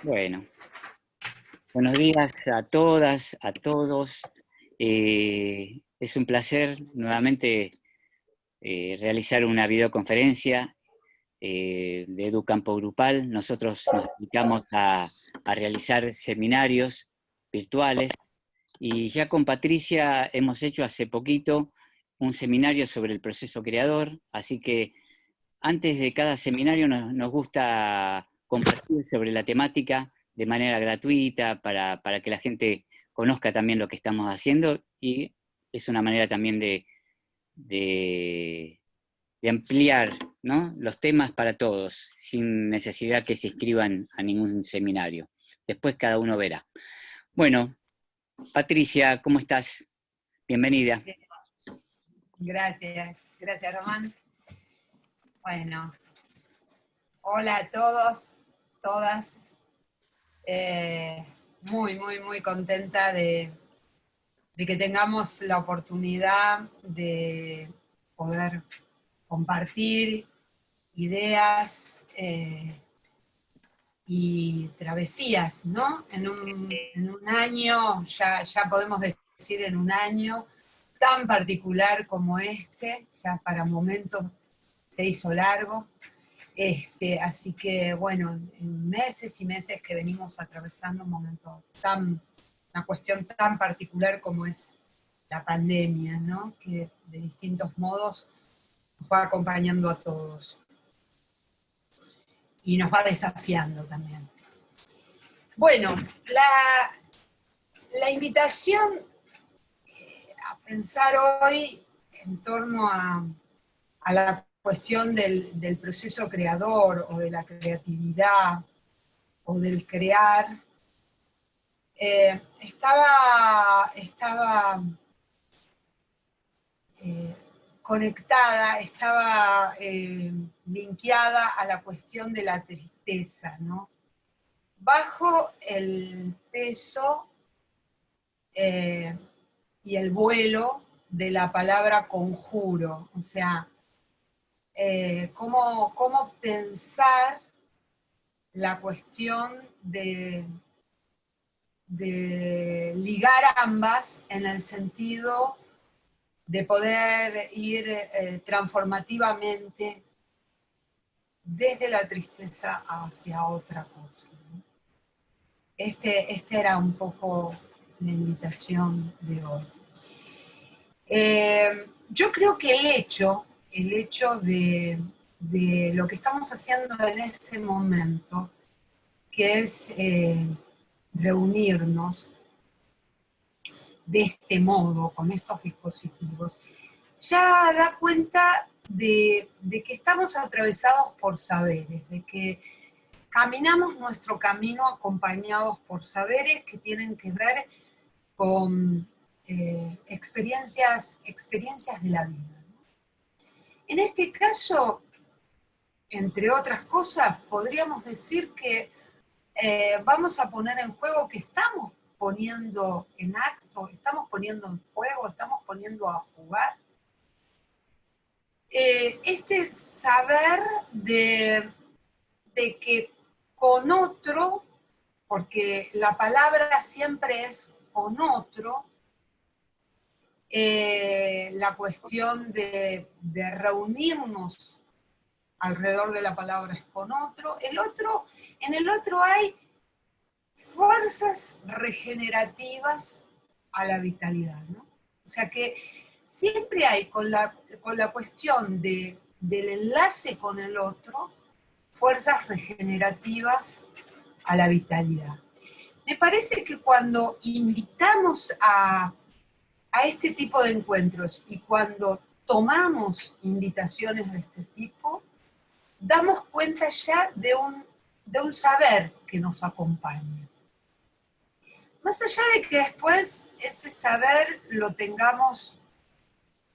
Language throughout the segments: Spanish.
Bueno, buenos días a todas, a todos. Es un placer nuevamente realizar una videoconferencia de EduCampo Grupal. Nosotros nos dedicamos a realizar seminarios virtuales y ya con Patricia hemos hecho hace poquito un seminario sobre el proceso creador, así que antes de cada seminario nos gusta compartir sobre la temática de manera gratuita para que la gente conozca también lo que estamos haciendo y es una manera también de, de ampliar, ¿no?, los temas para todos, sin necesidad que se inscriban a ningún seminario. Después cada uno verá. Bueno, Patricia, ¿cómo estás? Bienvenida. Gracias, gracias Román. Bueno, hola a todos, todas. Muy contenta de que tengamos la oportunidad de poder compartir ideas y travesías, ¿no? En un año, ya podemos decir en un año tan particular como este, ya para momentos se hizo largo. Así que, bueno, en meses y meses que venimos atravesando un momento una cuestión tan particular como es la pandemia, ¿no? Que de distintos modos nos va acompañando a todos. Y nos va desafiando también. Bueno, la invitación a pensar hoy en torno a la cuestión del proceso creador o de la creatividad o del crear, estaba conectada, estaba linkeada a la cuestión de la tristeza, ¿no? Bajo el peso y el vuelo de la palabra conjuro, o sea, cómo pensar la cuestión de ligar ambas en el sentido de poder ir transformativamente desde la tristeza hacia otra cosa, ¿no? Este era un poco la invitación de hoy. Yo creo que el hecho de lo que estamos haciendo en este momento, que es reunirnos de este modo, con estos dispositivos, ya da cuenta de que estamos atravesados por saberes, de que caminamos nuestro camino acompañados por saberes que tienen que ver con experiencias de la vida, ¿no? En este caso, entre otras cosas, podríamos decir que vamos a poner en juego, que estamos poniendo en acto, estamos poniendo en juego, estamos poniendo a jugar este saber de que con otro, porque la palabra siempre es con otro, la cuestión de reunirnos alrededor de la palabra es con otro. En el otro hay fuerzas regenerativas a la vitalidad, ¿no? O sea que siempre hay con la cuestión del enlace con el otro, fuerzas regenerativas a la vitalidad. Me parece que cuando invitamos a este tipo de encuentros y cuando tomamos invitaciones de este tipo, damos cuenta ya de un saber que nos acompaña. Más allá de que después ese saber lo tengamos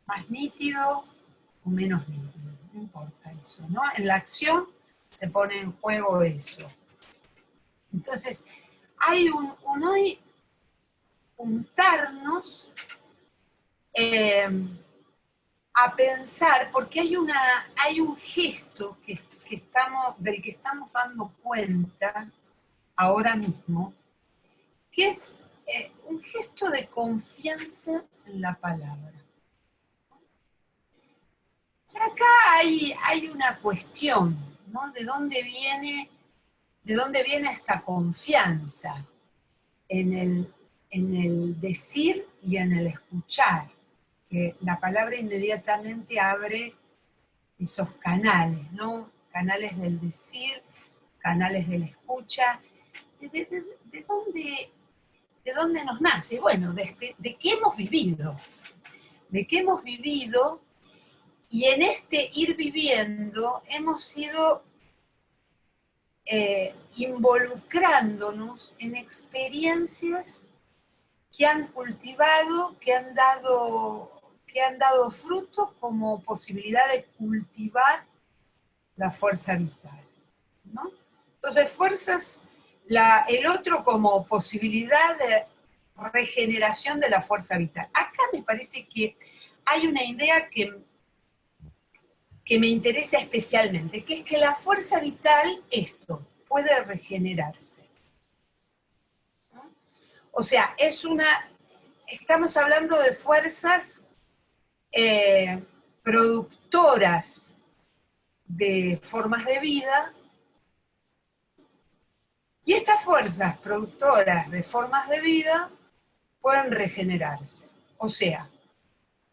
más nítido o menos nítido, no importa eso, ¿no? En la acción se pone en juego eso. Entonces, hay un hoy juntarnos a pensar, porque hay un gesto del que estamos dando cuenta, ahora mismo, que es un gesto de confianza en la palabra. Y acá hay una cuestión, ¿no? ¿De dónde viene esta confianza en el decir y en el escuchar? Que la palabra inmediatamente abre esos canales, ¿no? Canales del decir, canales de la escucha. ¿De dónde nos nace? Bueno, de qué hemos vivido. De qué hemos vivido, y en este ir viviendo hemos ido involucrándonos en experiencias que han cultivado, que han dado fruto como posibilidad de cultivar la fuerza vital, ¿no? Entonces, el otro como posibilidad de regeneración de la fuerza vital. Acá me parece que hay una idea que me interesa especialmente, que es que la fuerza vital, puede regenerarse. ¿No? O sea, estamos hablando de fuerzas productoras de formas de vida, y estas fuerzas productoras de formas de vida pueden regenerarse. O sea,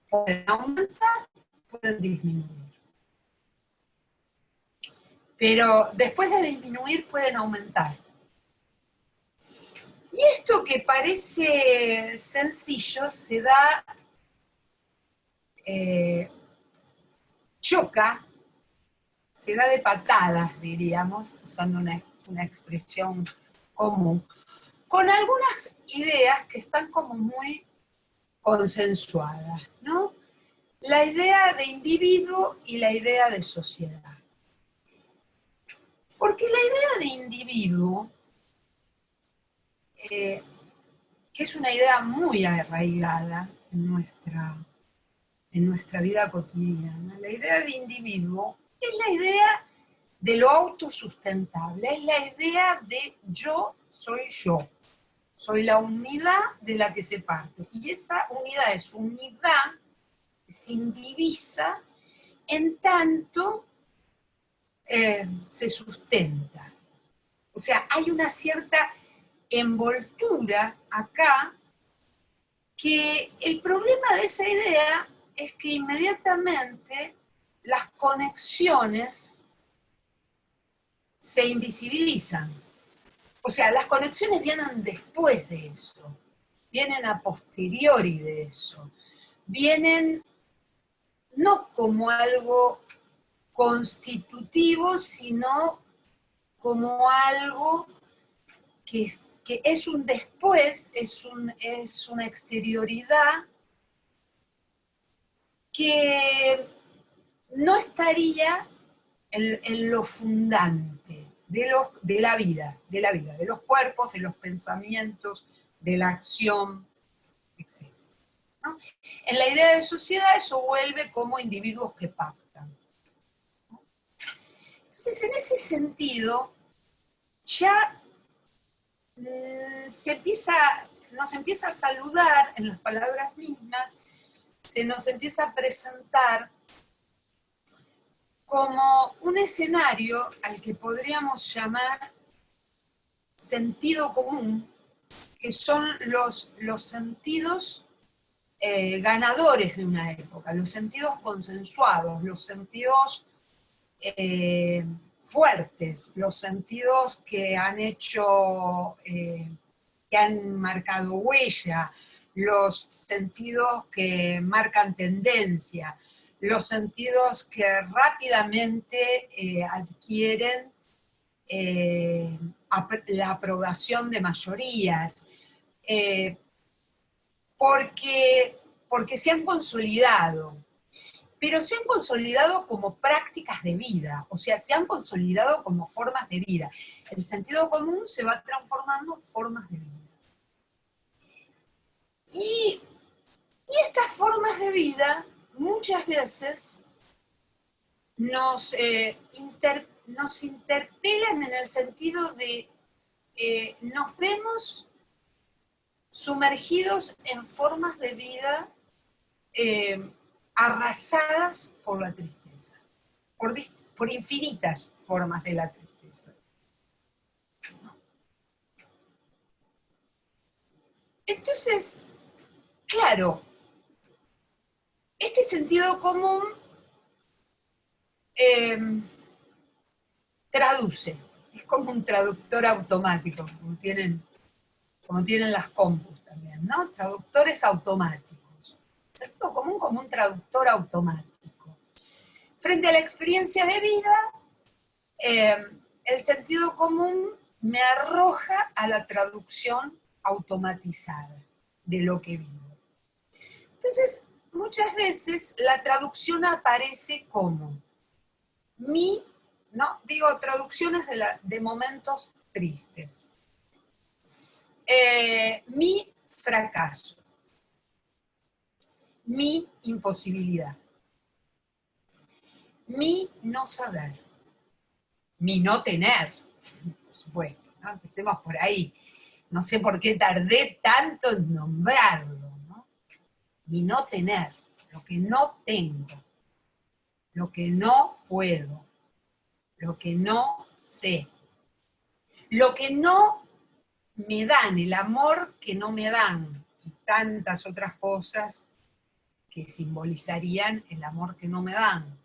pueden aumentar, pueden disminuir. Pero después de disminuir pueden aumentar. Y esto que parece sencillo se da, choca, se da de patadas, diríamos, usando una expresión común, con algunas ideas que están como muy consensuadas, ¿no? La idea de individuo y la idea de sociedad. Porque la idea de individuo, que es una idea muy arraigada en nuestra vida cotidiana, la idea de individuo es la idea de lo autosustentable, es la idea de yo, soy la unidad de la que se parte, y esa unidad es unidad sin divisa en tanto se sustenta. O sea, hay una cierta envoltura acá, que el problema de esa idea es que inmediatamente las conexiones se invisibilizan. O sea, las conexiones vienen después de eso, vienen a posteriori de eso, vienen no como algo constitutivo, sino como algo que es un después, es una exterioridad que no estaría en lo fundante de la vida, de los cuerpos, de los pensamientos, de la acción, etc. ¿No? En la idea de sociedad eso vuelve como individuos que pactan. ¿No? Entonces, en ese sentido, ya nos empieza a saludar en las palabras mismas, se nos empieza a presentar como un escenario al que podríamos llamar sentido común, que son los sentidos ganadores de una época, los sentidos consensuados, los sentidos fuertes, los sentidos que han hecho, que han marcado huella, los sentidos que marcan tendencia, los sentidos que rápidamente adquieren la aprobación de mayorías, porque se han consolidado, pero se han consolidado como prácticas de vida, o sea, se han consolidado como formas de vida. El sentido común se va transformando en formas de vida. Y estas formas de vida muchas veces nos interpelan en el sentido de nos vemos sumergidos en formas de vida arrasadas por la tristeza, por infinitas formas de la tristeza. Entonces, claro, este sentido común traduce, es como un traductor automático, como tienen las compus también, ¿no? Traductores automáticos. Sentido común como un traductor automático. Frente a la experiencia de vida, el sentido común me arroja a la traducción automatizada de lo que vivo. Entonces, muchas veces la traducción aparece como traducciones de momentos tristes. Mi fracaso, mi imposibilidad, mi no saber, mi no tener, por supuesto, ¿no? Empecemos por ahí. No sé por qué tardé tanto en nombrarlo, ¿no? Mi no tener, lo que no tengo, lo que no puedo, lo que no sé, lo que no me dan, el amor que no me dan, y tantas otras cosas que simbolizarían el amor que no me dan.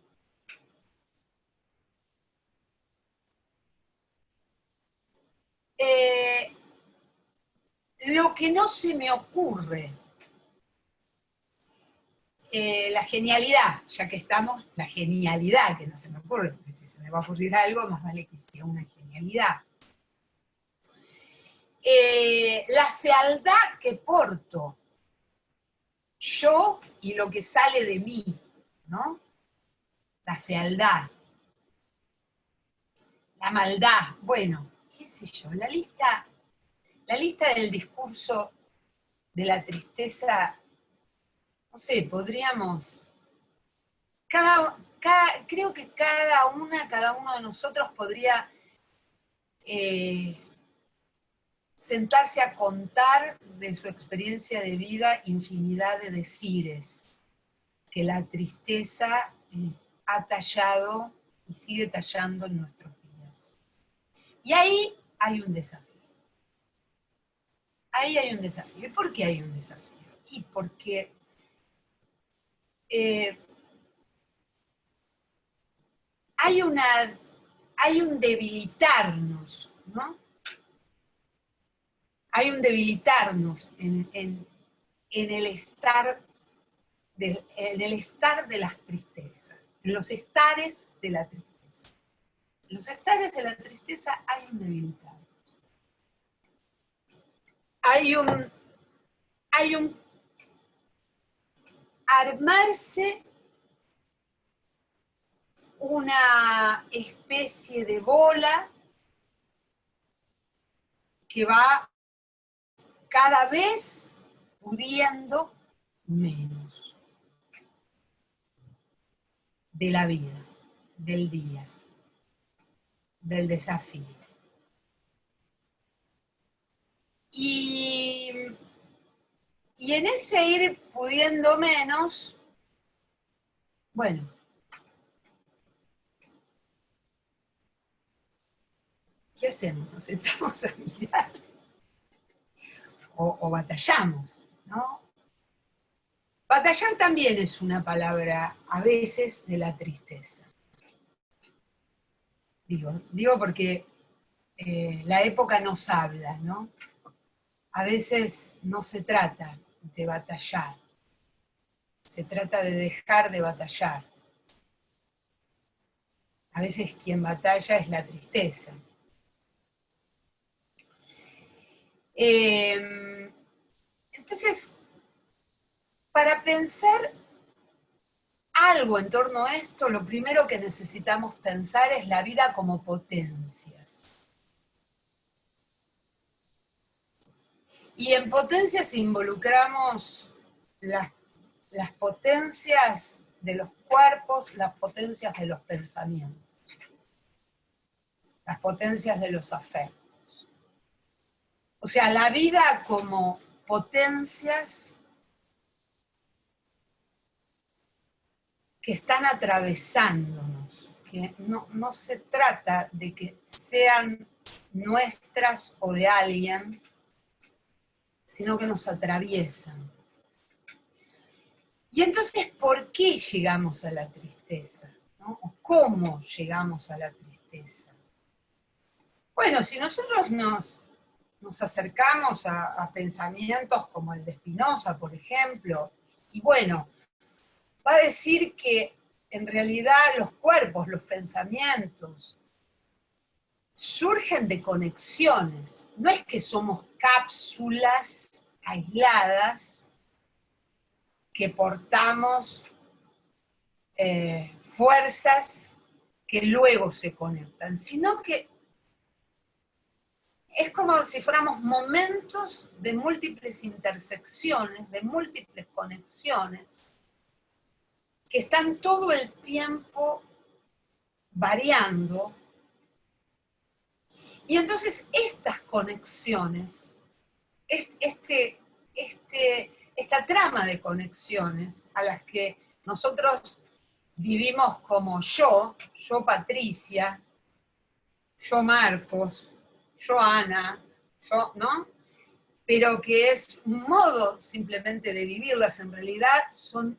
Lo que no se me ocurre, la genialidad, ya que estamos, la genialidad que no se me ocurre, porque si se me va a ocurrir algo, más vale que sea una genialidad. La fealdad que porto yo y lo que sale de mí, ¿no? La fealdad, la maldad, bueno, qué sé yo, la lista del discurso de la tristeza, no sé, podríamos, creo que cada uno de nosotros podría sentarse a contar de su experiencia de vida infinidad de decires que la tristeza ha tallado y sigue tallando en nuestros días. Y ahí hay un desafío. Ahí hay un desafío. ¿Y por qué hay un desafío? Y porque hay un debilitarnos, ¿no? Hay un debilitarnos en el estar de las tristezas, en los estares de la tristeza. En los estares de la tristeza hay un debilitarnos. Hay un armarse una especie de bola que va cada vez pudiendo menos de la vida, del día, del desafío. Y en ese ir pudiendo menos, bueno, ¿qué hacemos? Nos sentamos a mirar o batallamos, ¿no? Batallar también es una palabra, a veces, de la tristeza. Digo porque la época nos habla, ¿no? A veces no se trata de batallar, se trata de dejar de batallar. A veces quien batalla es la tristeza. Entonces, para pensar algo en torno a esto, lo primero que necesitamos pensar es la vida como potencias. Y en potencias involucramos las potencias de los cuerpos, las potencias de los pensamientos, las potencias de los afectos. O sea, la vida como potencias que están atravesándonos, que no se trata de que sean nuestras o de alguien, sino que nos atraviesan. Y entonces, ¿por qué llegamos a la tristeza? ¿No? ¿O cómo llegamos a la tristeza? Bueno, si nosotros nos acercamos a pensamientos como el de Spinoza, por ejemplo, y bueno, va a decir que en realidad los cuerpos, los pensamientos, surgen de conexiones. No es que somos cápsulas aisladas que portamos fuerzas que luego se conectan, sino que es como si fuéramos momentos de múltiples intersecciones, de múltiples conexiones, que están todo el tiempo variando. Y entonces estas conexiones, esta trama de conexiones a las que nosotros vivimos como yo Patricia, yo Marcos, yo Ana, yo, ¿no? Pero que es un modo simplemente de vivirlas, en realidad son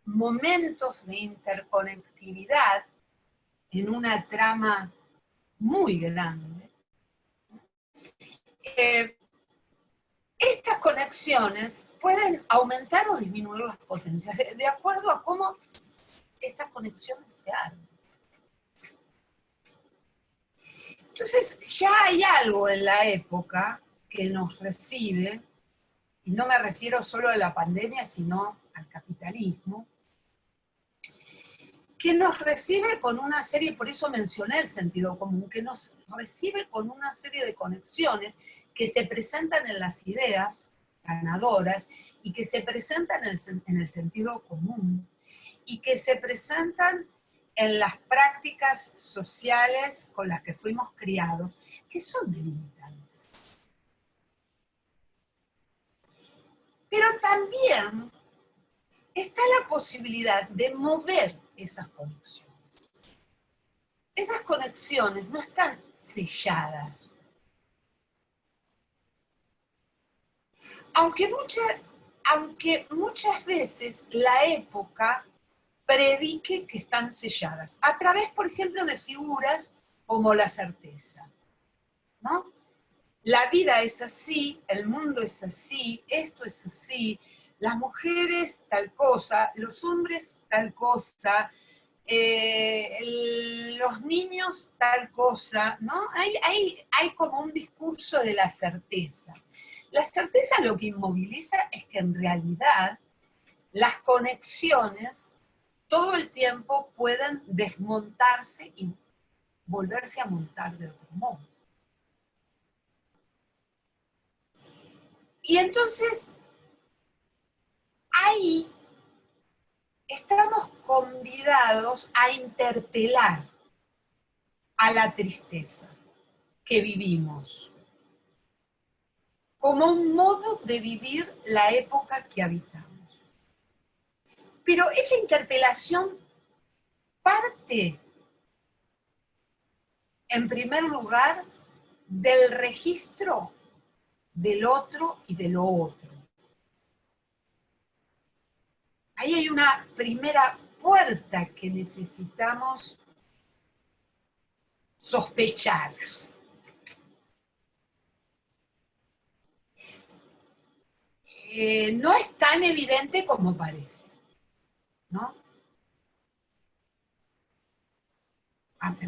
momentos de interconectividad en una trama muy grande. Estas conexiones pueden aumentar o disminuir las potencias, de acuerdo a cómo estas conexiones se arman. Entonces ya hay algo en la época que nos recibe, y no me refiero solo a la pandemia, sino al capitalismo, que nos recibe con una serie, por eso mencioné el sentido común, que nos recibe con una serie de conexiones que se presentan en las ideas ganadoras y que se presentan en el sentido común y que se presentan en las prácticas sociales con las que fuimos criados, que son delimitantes. Pero también está la posibilidad de mover esas conexiones. Esas conexiones no están selladas. Aunque muchas veces la época predique que están selladas, a través, por ejemplo, de figuras como la certeza, ¿no? La vida es así, el mundo es así, esto es así, las mujeres tal cosa, los hombres tal cosa, los niños tal cosa, ¿no? Hay como un discurso de la certeza. La certeza lo que inmoviliza es que en realidad las conexiones todo el tiempo pueden desmontarse y volverse a montar de otro modo. Y entonces, ahí estamos convidados a interpelar a la tristeza que vivimos como un modo de vivir la época que habitamos. Pero esa interpelación parte, en primer lugar, del registro del otro y de lo otro. Ahí hay una primera puerta que necesitamos sospechar. No es tan evidente como parece, ¿no?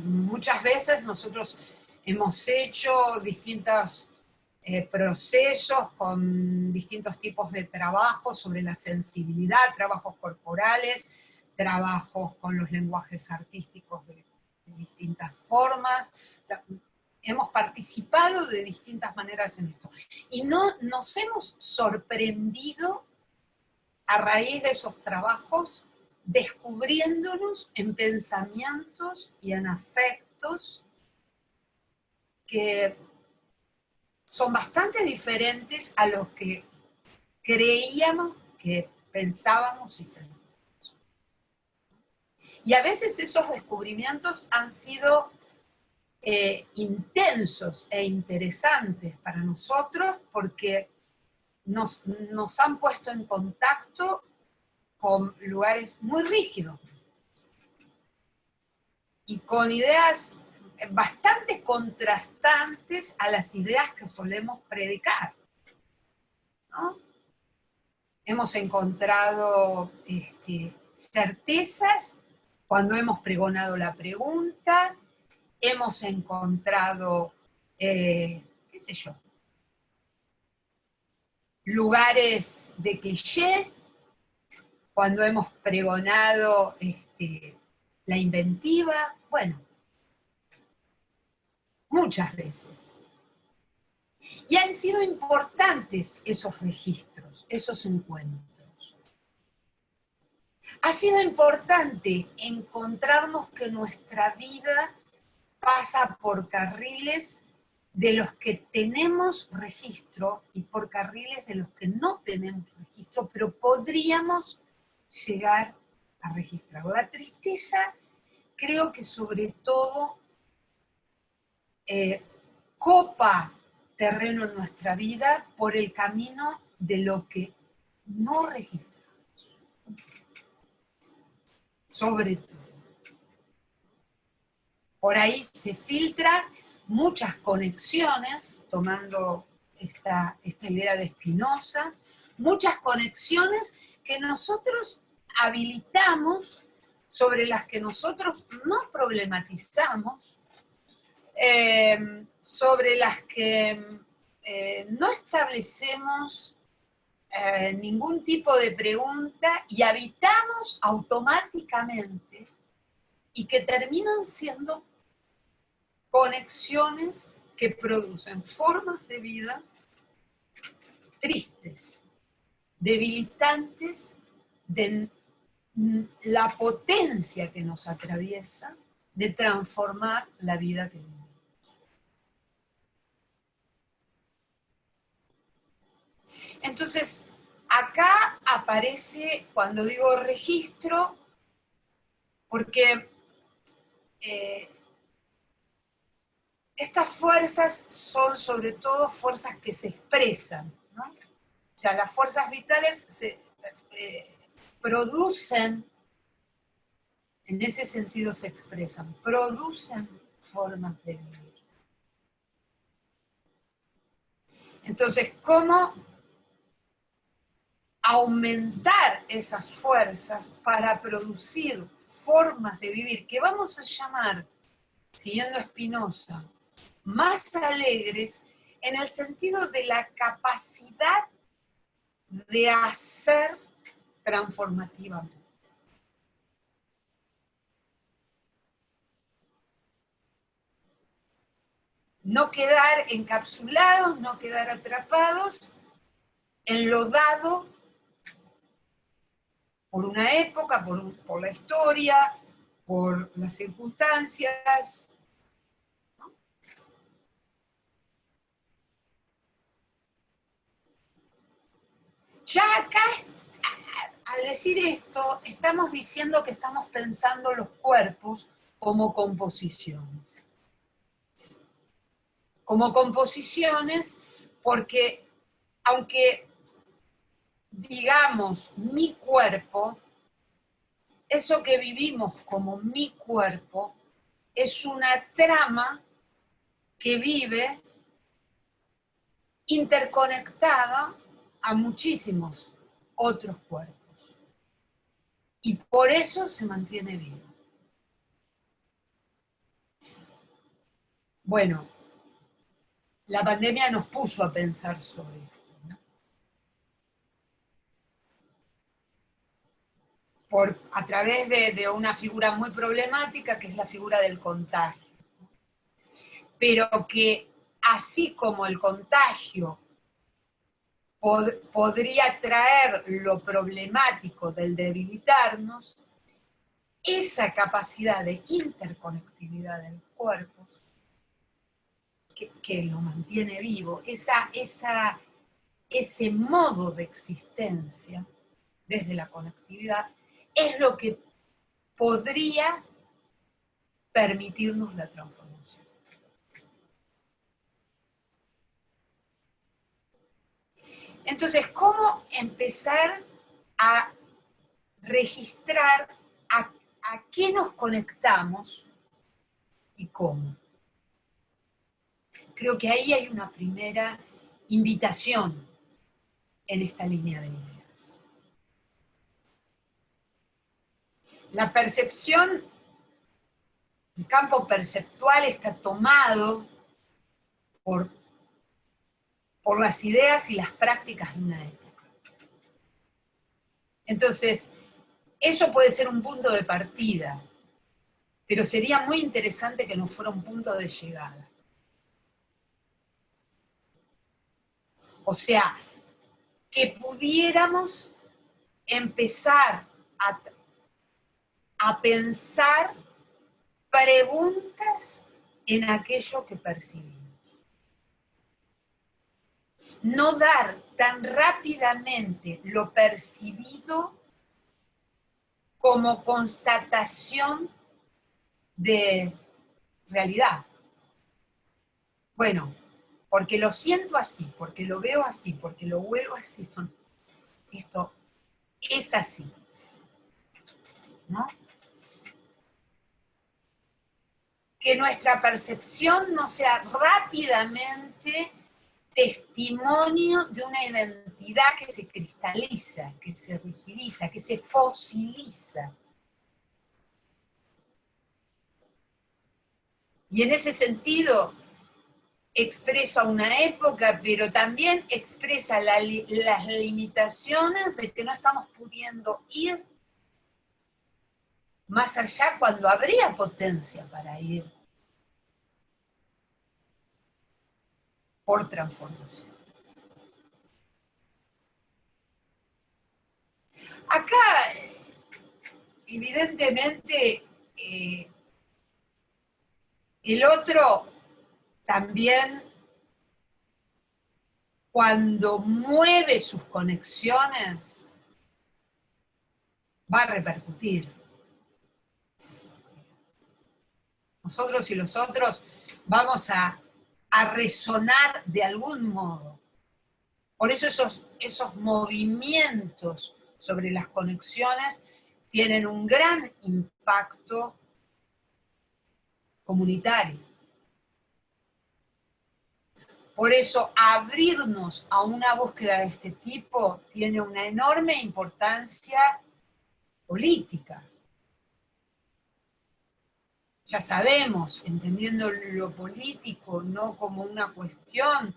Muchas veces nosotros hemos hecho distintos procesos con distintos tipos de trabajos sobre la sensibilidad, trabajos corporales, trabajos con los lenguajes artísticos de distintas formas. Hemos participado de distintas maneras en esto. Y no nos hemos sorprendido a raíz de esos trabajos, descubriéndonos en pensamientos y en afectos que son bastante diferentes a los que creíamos, que pensábamos y sentíamos. Y a veces esos descubrimientos han sido intensos e interesantes para nosotros porque nos han puesto en contacto con lugares muy rígidos y con ideas bastante contrastantes a las ideas que solemos predicar, ¿no? Hemos encontrado certezas cuando hemos pregonado la pregunta, hemos encontrado, qué sé yo, lugares de cliché, cuando hemos pregonado la inventiva, bueno, muchas veces. Y han sido importantes esos registros, esos encuentros. Ha sido importante encontrarnos que nuestra vida pasa por carriles de los que tenemos registro y por carriles de los que no tenemos registro, pero podríamos llegar a registrar. La tristeza, creo que sobre todo copa terreno en nuestra vida por el camino de lo que no registramos. Sobre todo. Por ahí se filtran muchas conexiones, tomando esta idea de Spinoza, muchas conexiones que nosotros habilitamos, sobre las que nosotros nos problematizamos, sobre las que no establecemos ningún tipo de pregunta y habitamos automáticamente y que terminan siendo conexiones que producen formas de vida tristes, debilitantes de la potencia que nos atraviesa de transformar la vida que vivimos. Entonces, acá aparece, cuando digo registro, porque estas fuerzas son sobre todo fuerzas que se expresan, ¿no? O sea, las fuerzas vitales se producen, en ese sentido se expresan, producen formas de vivir. Entonces, ¿cómo aumentar esas fuerzas para producir formas de vivir que vamos a llamar, siguiendo a Spinoza, más alegres, en el sentido de la capacidad de hacer transformativamente? No quedar encapsulados, no quedar atrapados en lo dado por una época, por la historia, por las circunstancias, ¿no? Ya acá, al decir esto, estamos diciendo que estamos pensando los cuerpos como composiciones. Como composiciones porque, aunque digamos mi cuerpo, eso que vivimos como mi cuerpo es una trama que vive interconectada a muchísimos otros cuerpos. Y por eso se mantiene vivo. Bueno, la pandemia nos puso a pensar sobre esto, ¿no? A través de una figura muy problemática, que es la figura del contagio. Pero que así como el contagio podría traer lo problemático del debilitarnos, esa capacidad de interconectividad del cuerpo que lo mantiene vivo, ese modo de existencia desde la conectividad, es lo que podría permitirnos la transformación. Entonces, ¿cómo empezar a registrar a qué nos conectamos y cómo? Creo que ahí hay una primera invitación en esta línea de ideas. La percepción, el campo perceptual está tomado por las ideas y las prácticas de una época. Entonces, eso puede ser un punto de partida, pero sería muy interesante que no fuera un punto de llegada. O sea, que pudiéramos empezar a pensar preguntas en aquello que percibimos. No dar tan rápidamente lo percibido como constatación de realidad. Bueno, porque lo siento así, porque lo veo así, porque lo huelo así. Esto es así, ¿no? Que nuestra percepción no sea rápidamente testimonio de una identidad que se cristaliza, que se rigidiza, que se fosiliza. Y en ese sentido expresa una época, pero también expresa las limitaciones de que no estamos pudiendo ir más allá cuando habría potencia para ir por transformación. Acá, evidentemente, el otro también, cuando mueve sus conexiones, va a repercutir. Nosotros y los otros vamos a resonar de algún modo. Por eso esos movimientos sobre las conexiones tienen un gran impacto comunitario. Por eso abrirnos a una búsqueda de este tipo tiene una enorme importancia política. Ya sabemos, entendiendo lo político no como una cuestión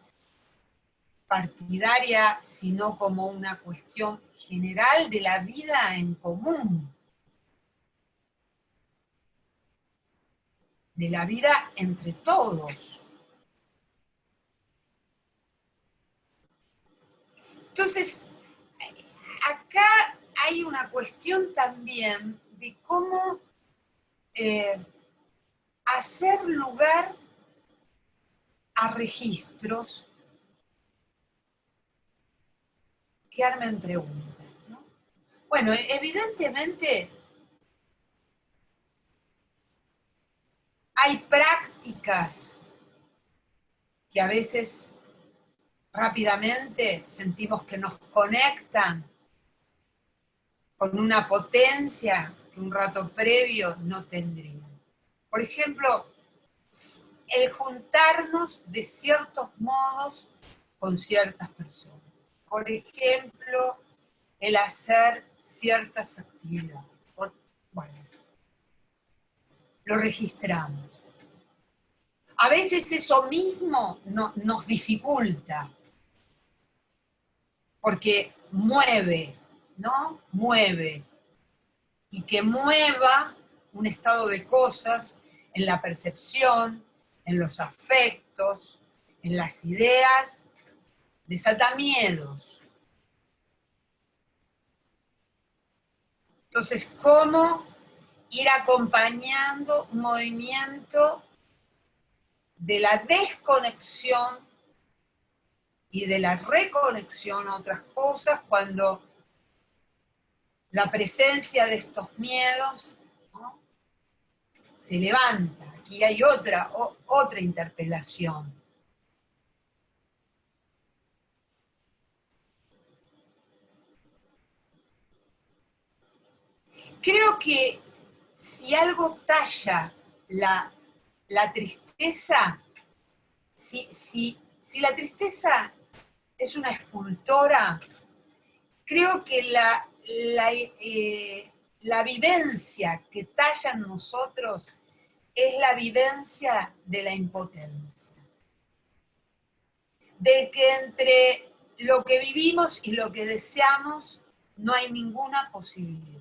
partidaria, sino como una cuestión general de la vida en común, de la vida entre todos. Entonces, acá hay una cuestión también de cómo hacer lugar a registros que armen preguntas, ¿no? Bueno, evidentemente hay prácticas que a veces rápidamente sentimos que nos conectan con una potencia que un rato previo no tendrían. Por ejemplo, el juntarnos de ciertos modos con ciertas personas. Por ejemplo, el hacer ciertas actividades. Bueno, lo registramos. A veces eso mismo nos dificulta, porque mueve, ¿no? Mueve. Y que mueva un estado de cosas en la percepción, en los afectos, en las ideas, desata miedos. Entonces, ¿cómo ir acompañando un movimiento de la desconexión y de la reconexión a otras cosas, cuando la presencia de estos miedos, ¿no?, se levanta. Aquí hay otra interpelación. Creo que si algo talla la tristeza, si la tristeza es una escultora, creo que la vivencia que talla en nosotros es la vivencia de la impotencia. De que entre lo que vivimos y lo que deseamos no hay ninguna posibilidad.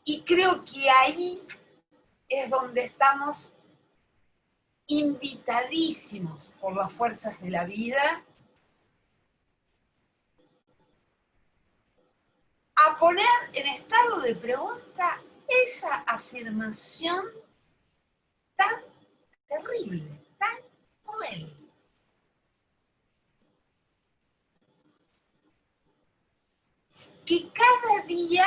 Y creo que ahí es donde estamos invitadísimos por las fuerzas de la vida a poner en estado de pregunta esa afirmación tan terrible, tan cruel. Que cada día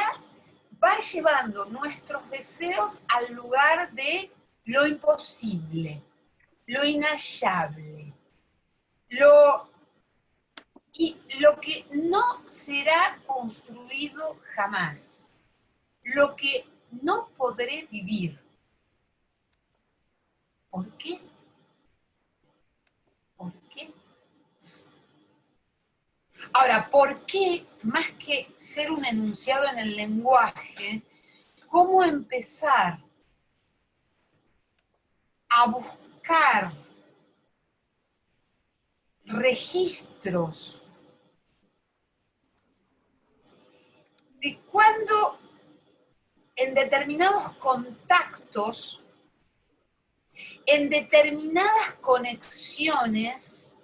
va llevando nuestros deseos al lugar de lo imposible, lo inhallable, lo que no será construido jamás, lo que no podré vivir. ¿Por qué? ¿Por qué? Ahora, ¿por qué, más que ser un enunciado en el lenguaje, cómo empezar a buscar registros de cuando en determinados contactos, en determinadas conexiones,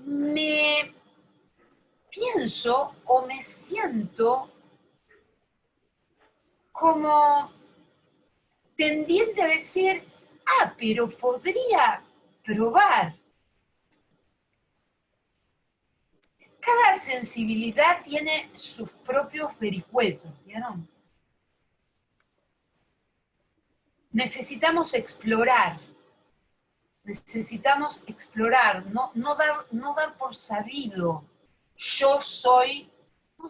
me pienso o me siento como tendiente a decir, pero podría probar. Cada sensibilidad tiene sus propios vericuetos, ¿vieron? Necesitamos explorar, no dar por sabido, yo soy, no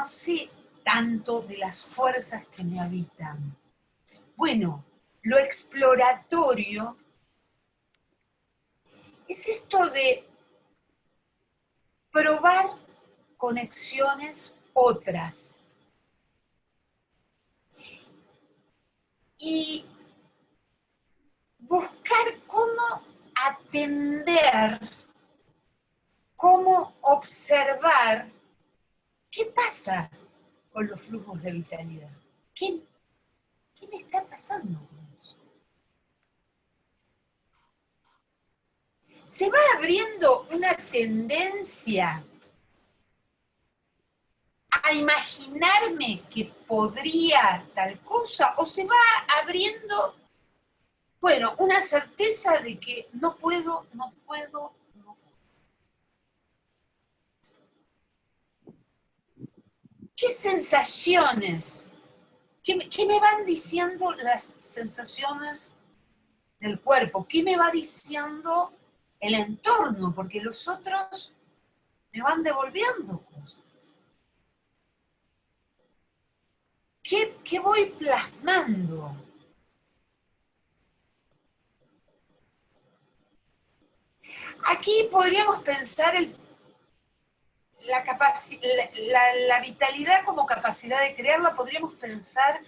sé tanto de las fuerzas que me habitan. Bueno, lo exploratorio es esto de probar conexiones otras. Y buscar cómo atender, cómo observar qué pasa con los flujos de vitalidad. ¿Qué me está pasando con eso? ¿Se va abriendo una tendencia a imaginarme que podría tal cosa? ¿O se va abriendo, bueno, una certeza de que no puedo? ¿Qué sensaciones? ¿Qué me van diciendo las sensaciones del cuerpo? ¿Qué me va diciendo el entorno? Porque los otros me van devolviendo cosas. ¿Qué voy plasmando? Aquí podríamos pensar la vitalidad como capacidad de crearla, podríamos pensar,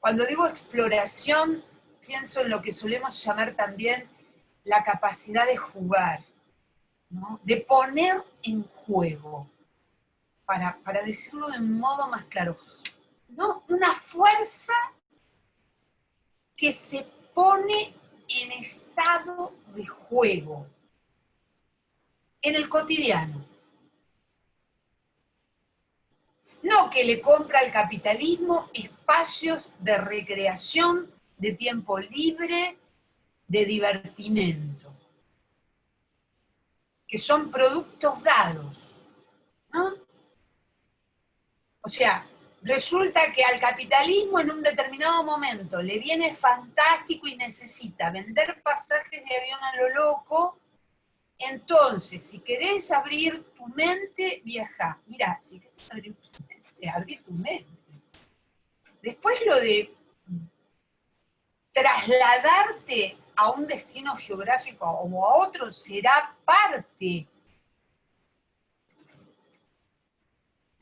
cuando digo exploración, pienso en lo que solemos llamar también la capacidad de jugar, ¿no? De poner en juego, para decirlo de un modo más claro, ¿no? Una fuerza que se pone en estado de juego, en el cotidiano. No que le compra al capitalismo espacios de recreación, de tiempo libre, de divertimento, que son productos dados, ¿no? O sea, resulta que al capitalismo en un determinado momento le viene fantástico y necesita vender pasajes de avión a lo loco. Entonces, si querés abrir tu mente, viajá. Mirá, si querés abrir tu mente, abrí tu mente. Después lo de trasladarte a un destino geográfico o a otro será parte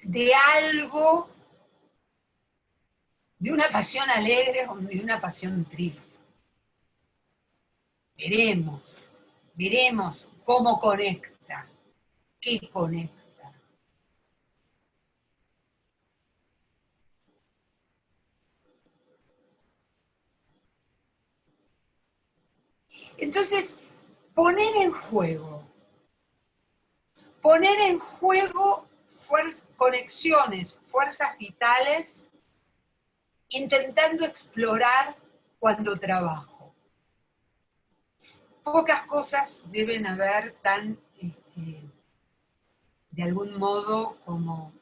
de algo, de una pasión alegre o de una pasión triste. Veremos cómo conecta, qué conecta. Entonces, poner en juego conexiones, fuerzas vitales, intentando explorar cuando trabajo. Pocas cosas deben haber tan, de algún modo, como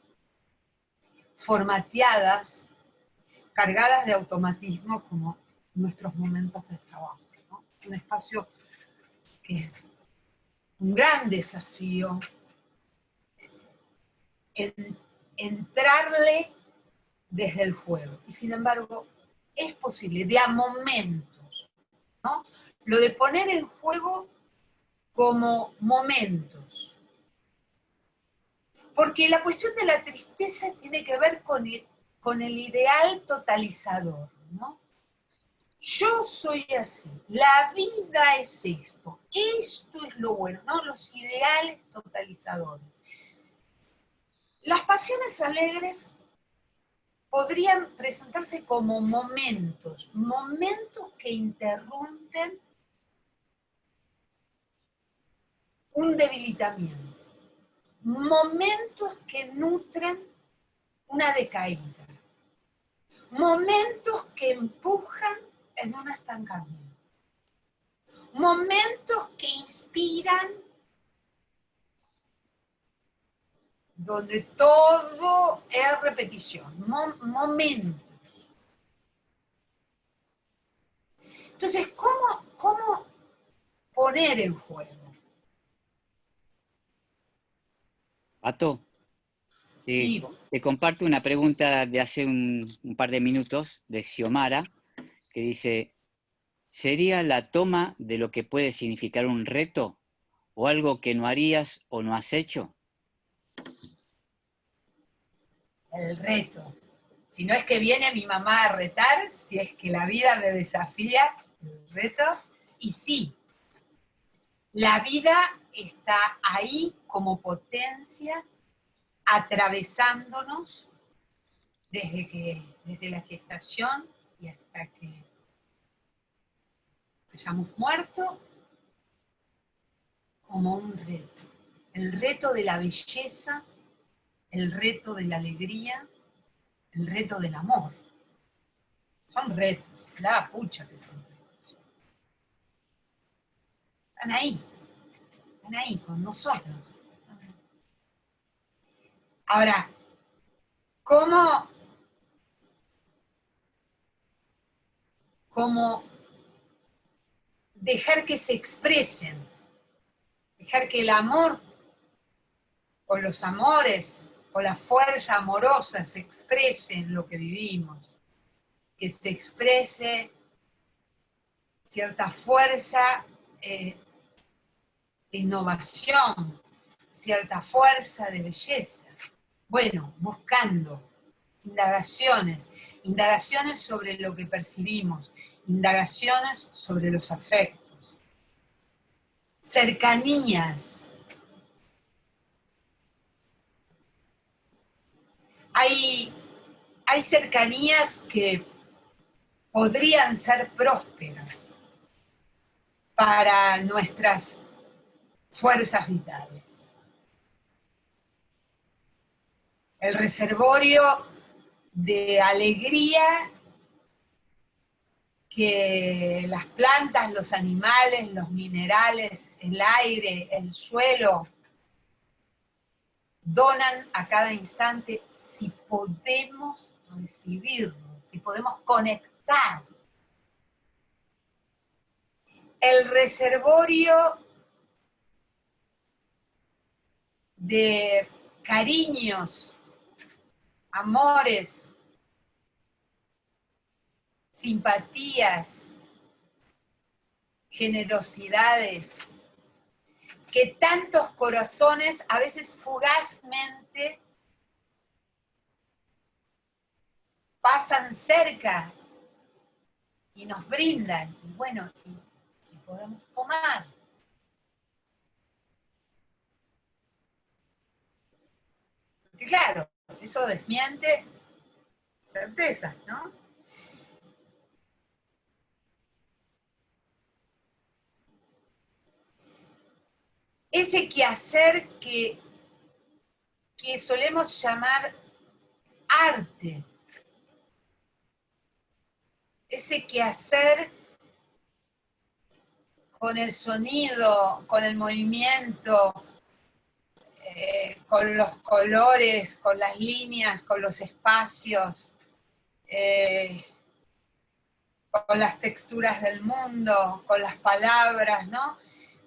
formateadas, cargadas de automatismo, como nuestros momentos de trabajo, ¿no? Un espacio que es un gran desafío entrarle desde el juego. Y sin embargo, es posible, de a momentos, ¿no? Lo de poner en juego como momentos. Porque la cuestión de la tristeza tiene que ver con el ideal totalizador, ¿no? Yo soy así, la vida es esto es lo bueno, ¿no? Los ideales totalizadores. Las pasiones alegres podrían presentarse como momentos que interrumpen un debilitamiento, momentos que nutren una decaída, momentos que empujan en un estancamiento, momentos que inspiran, donde todo es repetición, momentos. Entonces, ¿cómo poner en juego? Pato, Sí. te comparto una pregunta de hace un par de minutos de Xiomara, que dice, ¿sería la toma de lo que puede significar un reto o algo que no harías o no has hecho? El reto. Si no es que viene mi mamá a retar, si es que la vida me desafía, el reto. Y sí, la vida está ahí como potencia, atravesándonos desde la gestación y hasta que hayamos muerto, como un reto. El reto de la belleza, el reto de la alegría, el reto del amor. Son retos, la pucha que son retos. Están ahí con nosotros. Ahora, ¿cómo dejar que se expresen? Dejar que el amor o los amores o la fuerza amorosa se exprese en lo que vivimos. Que se exprese cierta fuerza de innovación, cierta fuerza de belleza. Bueno, buscando indagaciones sobre lo que percibimos, indagaciones sobre los afectos, cercanías. Hay cercanías que podrían ser prósperas para nuestras fuerzas vitales. el reservorio de alegría que las plantas, los animales, los minerales, el aire, el suelo donan a cada instante si podemos recibirlo, si podemos conectar. El reservorio de cariños, amores, simpatías, generosidades, que tantos corazones a veces fugazmente pasan cerca y nos brindan. Y bueno, si podemos tomar. Porque claro, eso desmiente certezas, ¿no? Ese quehacer que solemos llamar arte, ese quehacer con el sonido, con el movimiento, con los colores, con las líneas, con los espacios, con las texturas del mundo, con las palabras, ¿no?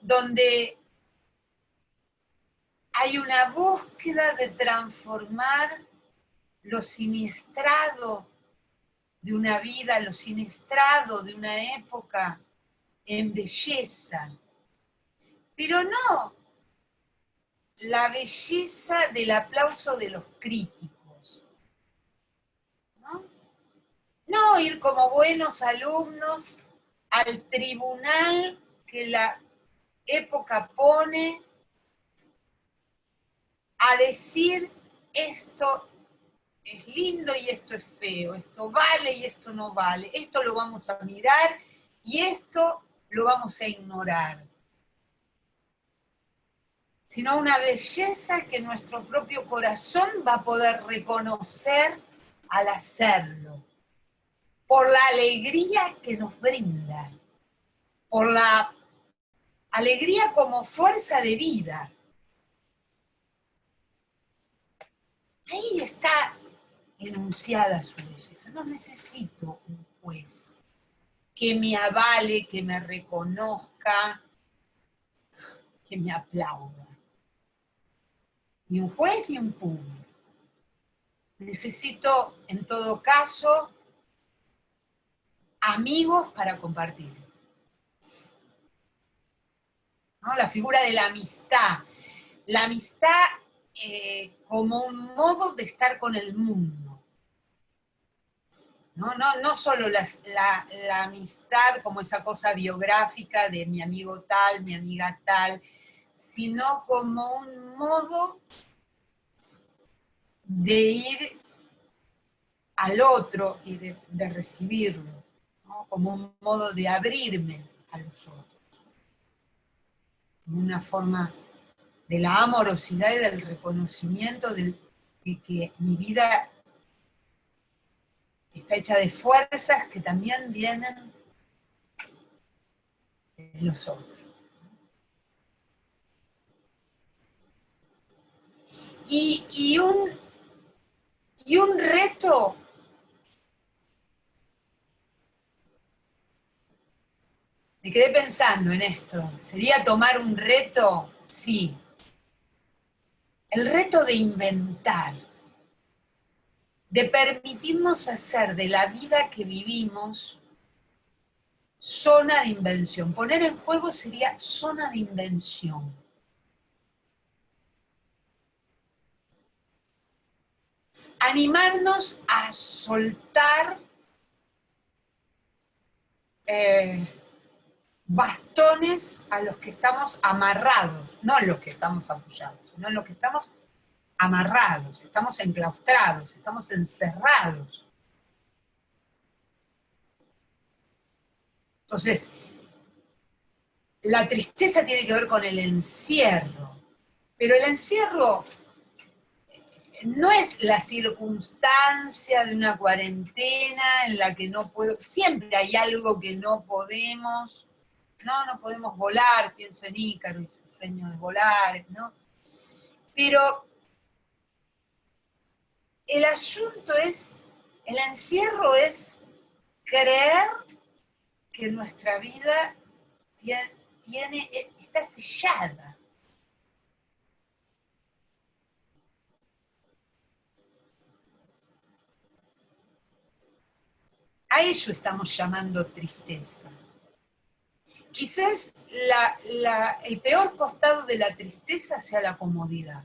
Donde hay una búsqueda de transformar lo siniestrado de una vida, lo siniestrado de una época en belleza. Pero no la belleza del aplauso de los críticos, ¿no? No ir como buenos alumnos al tribunal que la época pone a decir esto es lindo y esto es feo, esto vale y esto no vale, esto lo vamos a mirar y esto lo vamos a ignorar. Sino una belleza que nuestro propio corazón va a poder reconocer al hacerlo, por la alegría que nos brinda, por la alegría como fuerza de vida. Ahí está enunciada su belleza. No necesito un juez que me avale, que me reconozca, que me aplauda. Ni un juez ni un público. Necesito, en todo caso, amigos para compartir. ¿No? La figura de la amistad. La amistad como un modo de estar con el mundo. No solo la amistad como esa cosa biográfica de mi amigo tal, mi amiga tal, sino como un modo de ir al otro y de recibirlo, ¿no? Como un modo de abrirme a los otros. Una forma de la amorosidad y del reconocimiento de que mi vida está hecha de fuerzas que también vienen de los otros. Y un reto me quedé pensando en esto. ¿Sería tomar un reto? Sí. El reto de inventar, de permitirnos hacer de la vida que vivimos zona de invención. Poner en juego sería zona de invención. Animarnos a soltar bastones a los que estamos amarrados, no a los que estamos apoyados, sino a los que estamos amarrados, estamos enclaustrados, estamos encerrados. Entonces, la tristeza tiene que ver con el encierro, pero el encierro no es la circunstancia de una cuarentena en la que no puedo, siempre hay algo que no podemos, no podemos volar, pienso en Ícaro y su sueño de volar, ¿no? Pero el asunto es, el encierro es creer que nuestra vida está sellada. A ello estamos llamando tristeza. Quizás el peor costado de la tristeza sea la comodidad,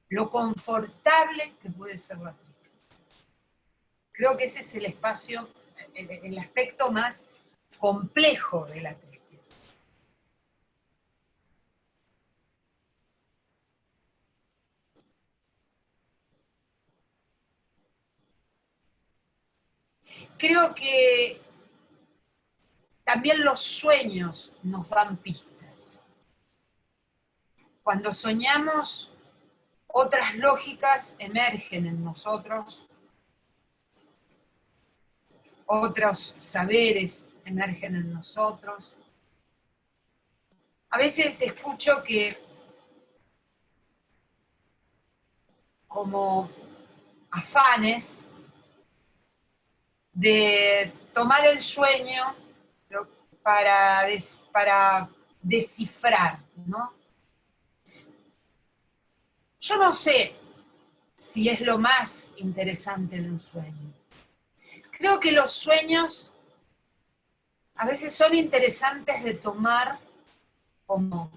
lo confortable que puede ser la tristeza. Creo que ese es el espacio, el aspecto más complejo de la tristeza. Creo que también los sueños nos dan pistas. Cuando soñamos, otras lógicas emergen en nosotros, otros saberes emergen en nosotros. A veces escucho que como afanes de tomar el sueño para descifrar, ¿no? Yo no sé si es lo más interesante de un sueño. Creo que los sueños a veces son interesantes de tomar como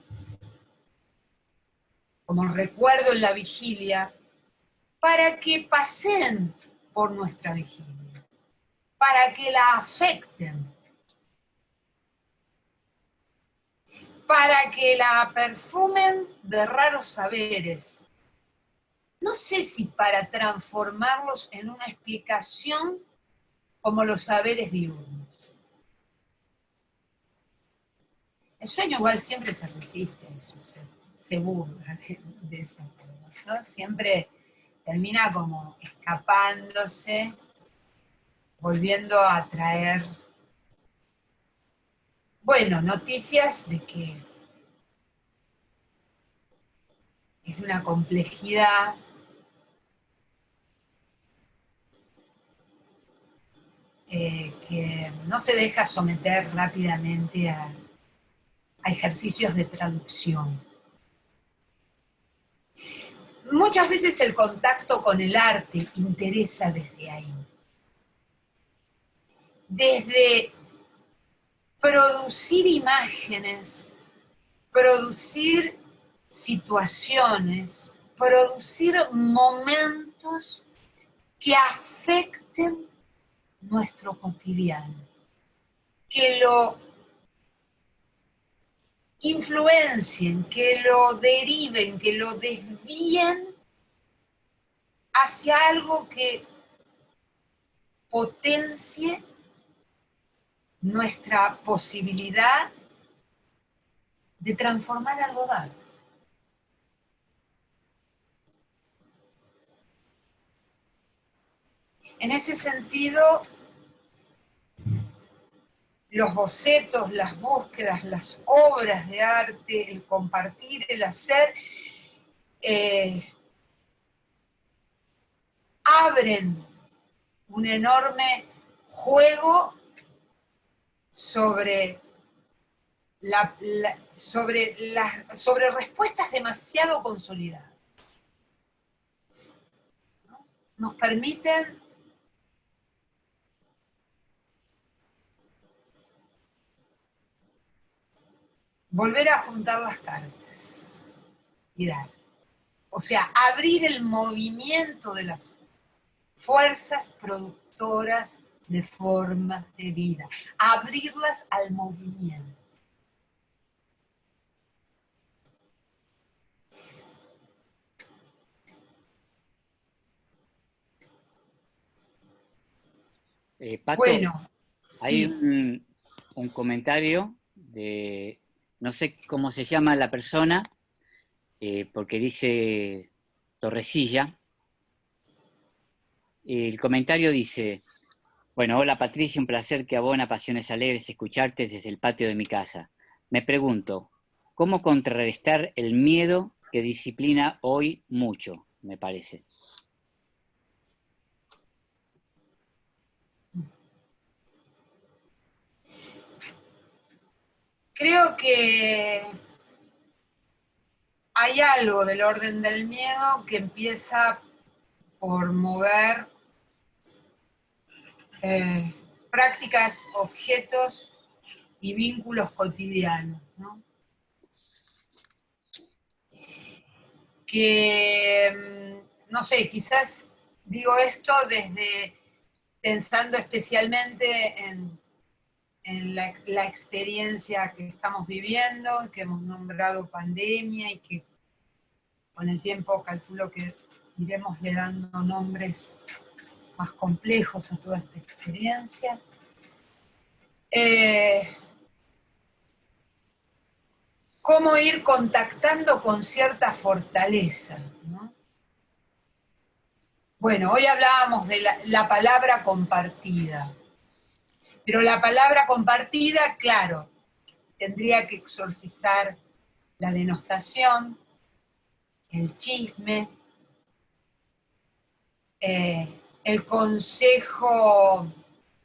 recuerdo en la vigilia, para que pasen por nuestra vigilia, para que la afecten, para que la perfumen de raros saberes. No sé si para transformarlos en una explicación como los saberes diurnos. El sueño igual siempre se resiste a eso, se burla de eso, ¿no? Siempre termina como escapándose, volviendo a traer, bueno, noticias de que es una complejidad que no se deja someter rápidamente a ejercicios de traducción. Muchas veces el contacto con el arte interesa desde ahí. Desde producir imágenes, producir situaciones, producir momentos que afecten nuestro cotidiano, que lo influencien, que lo deriven, que lo desvíen hacia algo que potencie nuestra posibilidad de transformar algo dado. En ese sentido, los bocetos, las búsquedas, las obras de arte, el compartir, el hacer, abren un enorme juego sobre respuestas demasiado consolidadas. ¿No? Nos permiten volver a juntar las cartas y dar. O sea, abrir el movimiento de las fuerzas productoras de forma de vida. Abrirlas al movimiento. Pato, Bueno, hay sí. un comentario de, no sé cómo se llama la persona, porque dice Torrecilla, el comentario dice, bueno, hola Patricia, un placer que abona Pasiones Alegres escucharte desde el patio de mi casa. Me pregunto, ¿cómo contrarrestar el miedo que disciplina hoy mucho, me parece? Creo que hay algo del orden del miedo que empieza por mover prácticas, objetos y vínculos cotidianos, ¿no? Que, no sé, quizás digo esto desde pensando especialmente en la experiencia que estamos viviendo, que hemos nombrado pandemia y que con el tiempo calculo que iremosle dando nombres más complejos a toda esta experiencia. Cómo ir contactando con cierta fortaleza, ¿no? Bueno, hoy hablábamos de la palabra compartida, pero la palabra compartida, claro, tendría que exorcizar la denostación, el chisme, el consejo,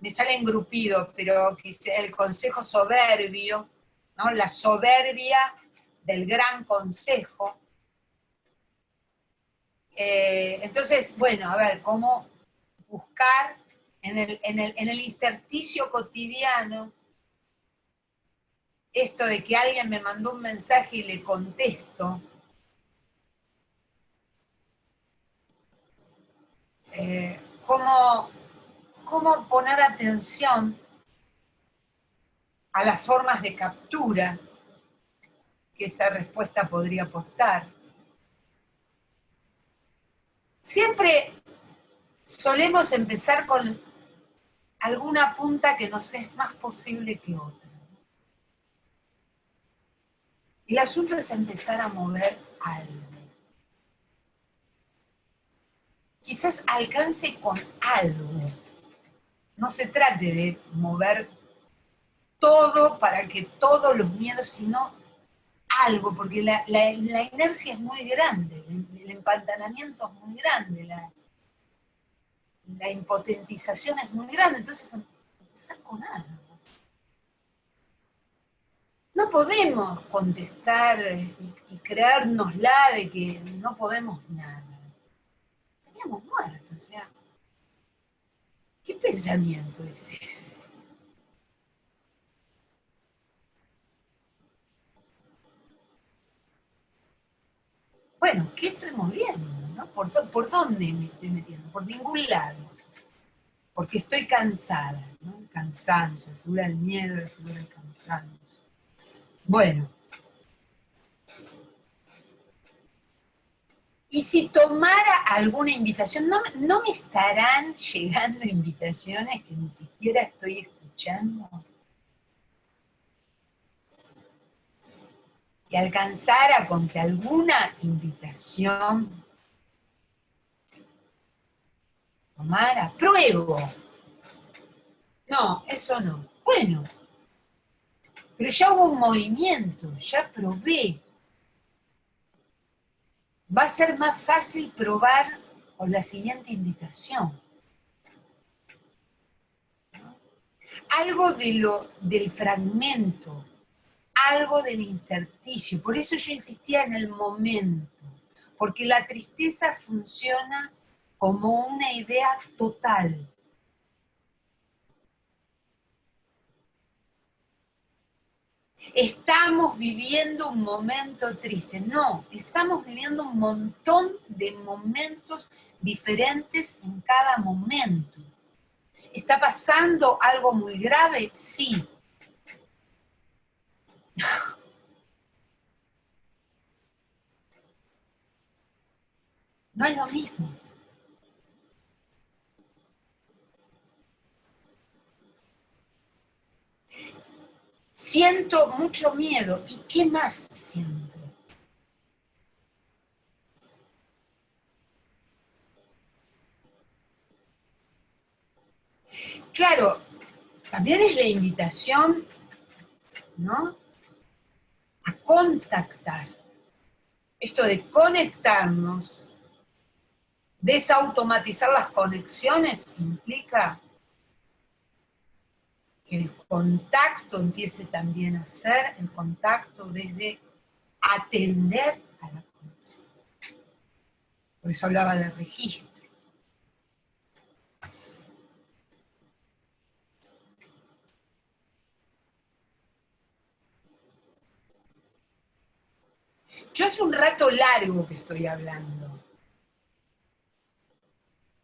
me sale engrupido, pero el consejo soberbio, ¿no? La soberbia del gran consejo. Entonces, bueno, a ver, cómo buscar en el intersticio cotidiano esto de que alguien me mandó un mensaje y le contesto, cómo poner atención a las formas de captura que esa respuesta podría aportar. Siempre solemos empezar con alguna punta que nos es más posible que otra. El asunto es empezar a mover algo. Quizás alcance con algo. No se trate de mover todo para que todos los miedos, sino algo, porque la inercia es muy grande, el empantanamiento es muy grande, la impotentización es muy grande, entonces empezar con algo. No podemos contestar y creérnosla de que no podemos nada. Estaríamos muertos, o sea, ¿qué pensamiento es ese? Bueno, ¿qué estoy moviendo? ¿No? ¿Por dónde me estoy metiendo? Por ningún lado. Porque estoy cansada, ¿no? El cansancio, el figura del miedo, el figura del cansancio. Bueno. Y si tomara alguna invitación, ¿no me estarán llegando invitaciones que ni siquiera estoy escuchando? Y alcanzara con que alguna invitación tomara, pruebo. No, eso no. Bueno, pero ya hubo un movimiento, ya probé. Va a ser más fácil probar con la siguiente invitación. Algo del fragmento, algo del intersticio. Por eso yo insistía en el momento, porque la tristeza funciona como una idea total. Estamos viviendo un momento triste. No, estamos viviendo un montón de momentos diferentes en cada momento. ¿Está pasando algo muy grave? Sí. No es lo mismo. Siento mucho miedo. ¿Y qué más siento? también es la invitación, ¿no?, a contactar. Esto de conectarnos, desautomatizar las conexiones, implica que el contacto empiece también a ser el contacto desde atender a la conexión. Por eso hablaba de registro. Yo hace un rato largo que estoy hablando.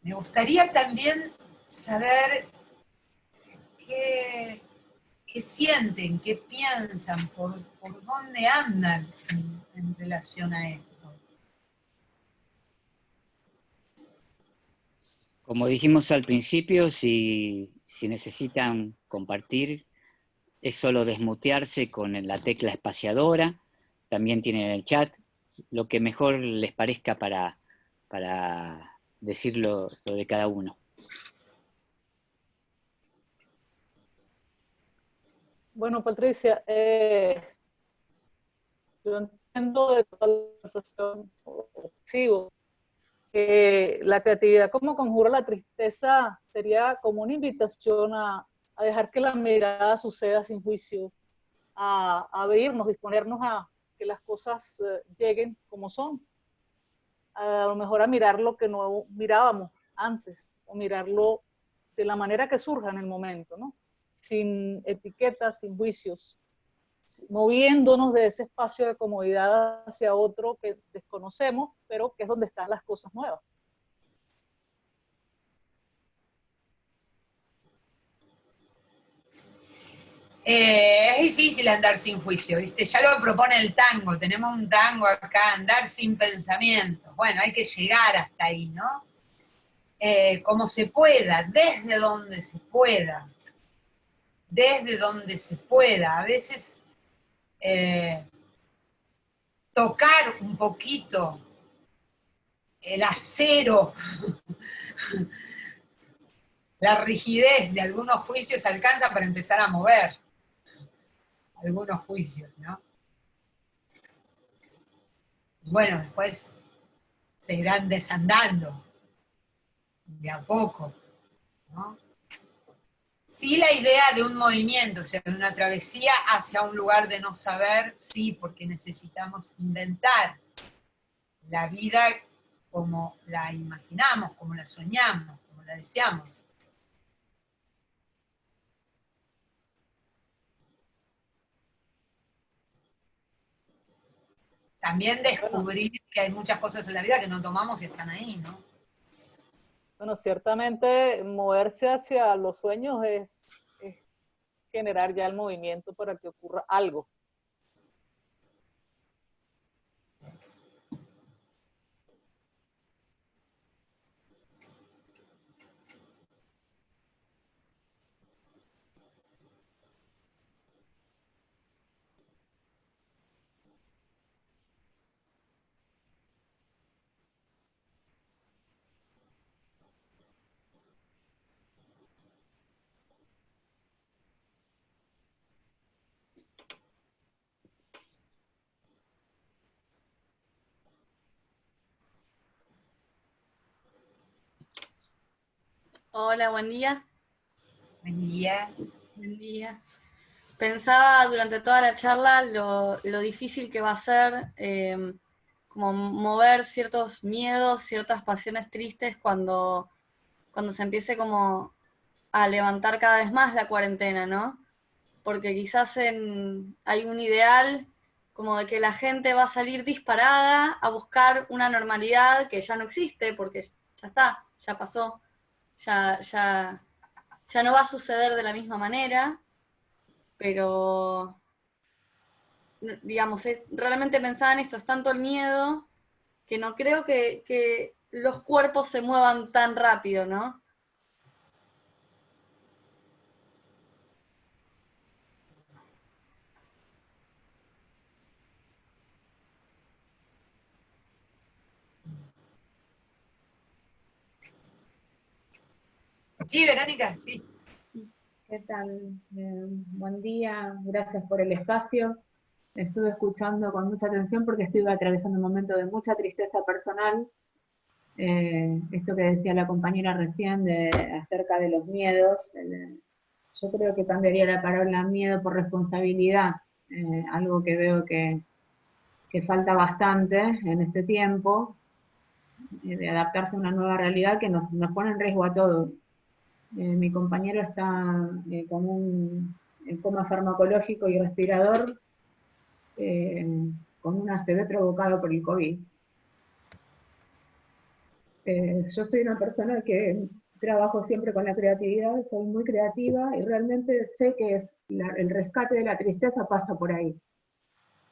Me gustaría también saber qué sienten, qué piensan, por dónde andan en relación a esto. Como dijimos al principio, si necesitan compartir, es solo desmutearse con la tecla espaciadora, también tienen el chat, lo que mejor les parezca para decir lo de cada uno. Bueno, Patricia, yo entiendo de toda la conversación, sigo, que la creatividad como conjura la tristeza sería como una invitación a dejar que la mirada suceda sin juicio, a abrirnos, disponernos a que las cosas lleguen como son, a lo mejor a mirar lo que no mirábamos antes, o mirarlo de la manera que surja en el momento, ¿no? Sin etiquetas, sin juicios, moviéndonos de ese espacio de comodidad hacia otro que desconocemos, pero que es donde están las cosas nuevas. Es difícil andar sin juicio, ¿viste? Ya lo propone el tango, tenemos un tango acá, andar sin pensamientos. Bueno, hay que llegar hasta ahí, ¿no? Como se pueda, desde donde se pueda. Desde donde se pueda. A veces tocar un poquito el acero, la rigidez de algunos juicios alcanza para empezar a mover algunos juicios, ¿no? Bueno, después se irán desandando de a poco, ¿no? Sí, la idea de un movimiento, o sea, de una travesía hacia un lugar de no saber, sí, porque necesitamos inventar la vida como la imaginamos, como la soñamos, como la deseamos. También descubrir que hay muchas cosas en la vida que no tomamos y están ahí, ¿no? Bueno, ciertamente moverse hacia los sueños es generar ya el movimiento para que ocurra algo. Hola, buen día. Buen día. Buen día. Pensaba durante toda la charla lo difícil que va a ser como mover ciertos miedos, ciertas pasiones tristes cuando se empiece como a levantar cada vez más la cuarentena, ¿no? Porque quizás hay un ideal como de que la gente va a salir disparada a buscar una normalidad que ya no existe, porque ya está, ya pasó, ya no va a suceder de la misma manera, pero, digamos, realmente pensaba en esto, es tanto el miedo que no creo que los cuerpos se muevan tan rápido, ¿no? Sí, Verónica, sí. ¿Qué tal? Buen día, gracias por el espacio. Estuve escuchando con mucha atención porque estuve atravesando un momento de mucha tristeza personal. Esto que decía la compañera recién acerca de los miedos, yo creo que cambiaría la palabra miedo por responsabilidad, algo que veo que falta bastante en este tiempo, de adaptarse a una nueva realidad que nos pone en riesgo a todos. Mi compañero está con un coma farmacológico y respirador, con un ACV provocado por el COVID. Yo soy una persona que trabajo siempre con la creatividad, soy muy creativa y realmente sé que el rescate de la tristeza pasa por ahí.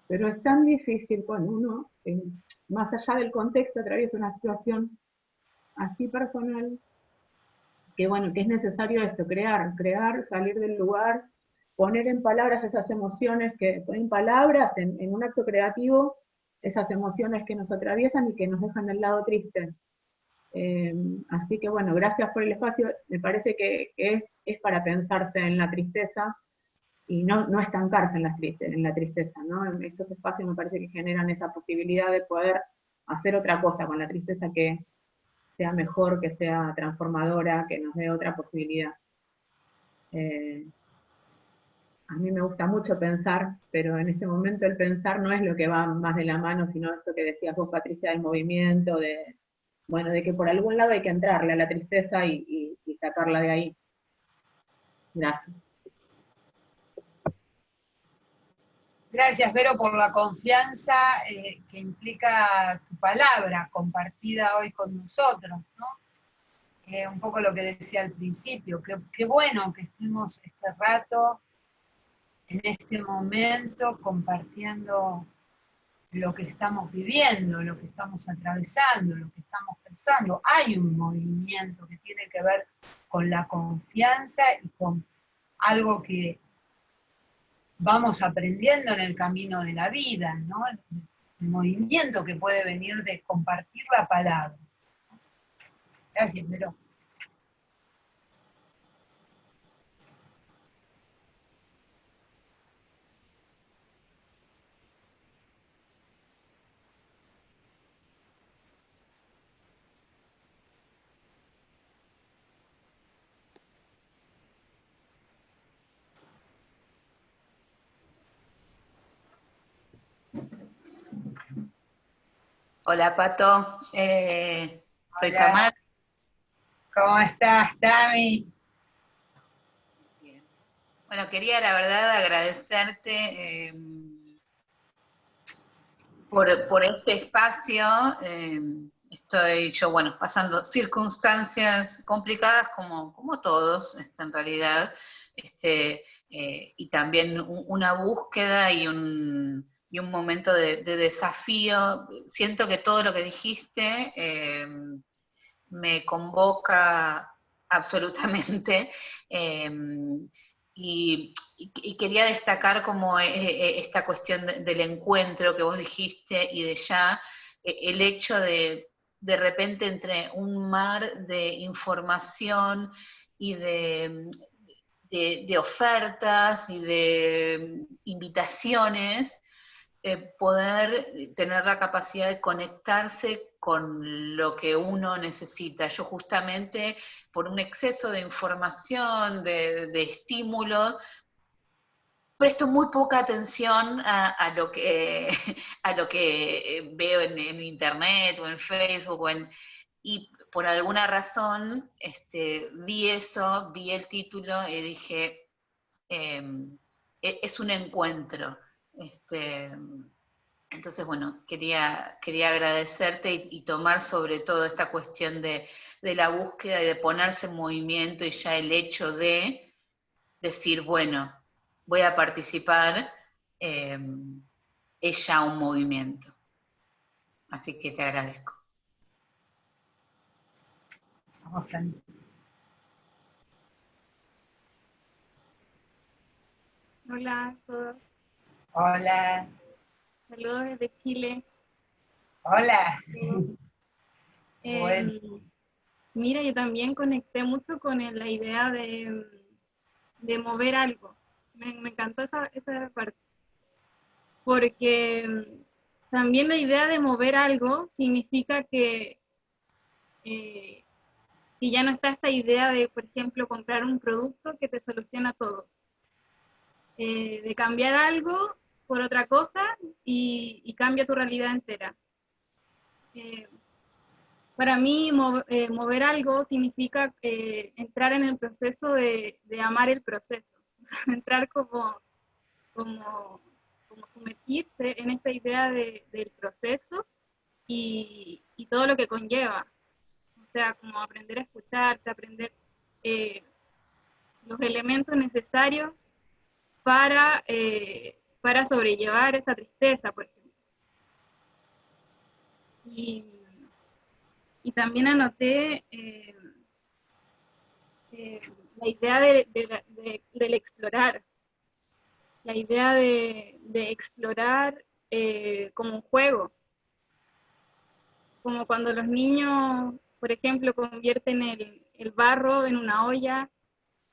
Pero es tan difícil cuando uno, más allá del contexto, atraviesa una situación así personal, que bueno, que es necesario esto, crear, salir del lugar, poner en palabras esas emociones, en palabras, en un acto creativo, esas emociones que nos atraviesan y que nos dejan del lado triste. Así que bueno, gracias por el espacio, me parece que es para pensarse en la tristeza y no estancarse en la tristeza, ¿no? Estos espacios me parece que generan esa posibilidad de poder hacer otra cosa con la tristeza que sea mejor, que sea transformadora, que nos dé otra posibilidad. A mí me gusta mucho pensar, pero en este momento el pensar no es lo que va más de la mano, sino esto que decías vos, Patricia, del movimiento, de que por algún lado hay que entrarle a la tristeza y sacarla de ahí. Gracias. Gracias, Vero, por la confianza que implica tu palabra compartida hoy con nosotros, ¿no? Un poco lo que decía al principio, qué bueno que estemos este rato, en este momento, compartiendo lo que estamos viviendo, lo que estamos atravesando, lo que estamos pensando. Hay un movimiento que tiene que ver con la confianza y con algo que vamos aprendiendo en el camino de la vida, ¿no? El movimiento que puede venir de compartir la palabra. Gracias, Vero. Hola Pato, soy Hola. Tamara. ¿Cómo estás, Tami? Bien. Bueno, quería la verdad agradecerte por este espacio. Estoy yo, bueno, pasando circunstancias complicadas como todos, en realidad, y también una búsqueda y un momento de desafío. Siento que todo lo que dijiste me convoca absolutamente, y quería destacar como esta cuestión del encuentro que vos dijiste y de ya, el hecho de repente entre un mar de información y de ofertas y de invitaciones, poder tener la capacidad de conectarse con lo que uno necesita. Yo justamente por un exceso de información, de estímulos, presto muy poca atención a lo que, a lo que veo en internet o en Facebook, y por alguna razón vi eso, vi el título y dije, es un encuentro. Entonces, bueno, quería agradecerte y tomar sobre todo esta cuestión de la búsqueda y de ponerse en movimiento, y ya el hecho de decir, bueno, voy a participar, es ya un movimiento. Así que te agradezco. Vamos, Tami. Hola a todos, Hola. saludos desde Chile. Hola. Eh, Bueno. Mira, yo también conecté mucho con la idea mover algo. Me encantó esa parte. Porque también la idea de mover algo significa que ya no está esta idea de, por ejemplo, comprar un producto que te soluciona todo. De cambiar algo por otra cosa y cambia tu realidad entera. Para mí, mover algo significa entrar en el proceso de amar el proceso. Entrar como sumergirse en esta idea del proceso y todo lo que conlleva. O sea, como aprender a escucharte, aprender los elementos necesarios para sobrellevar esa tristeza, por ejemplo. Y también anoté la idea del explorar, la idea de explorar como un juego, como cuando los niños, por ejemplo, convierten el barro en una olla,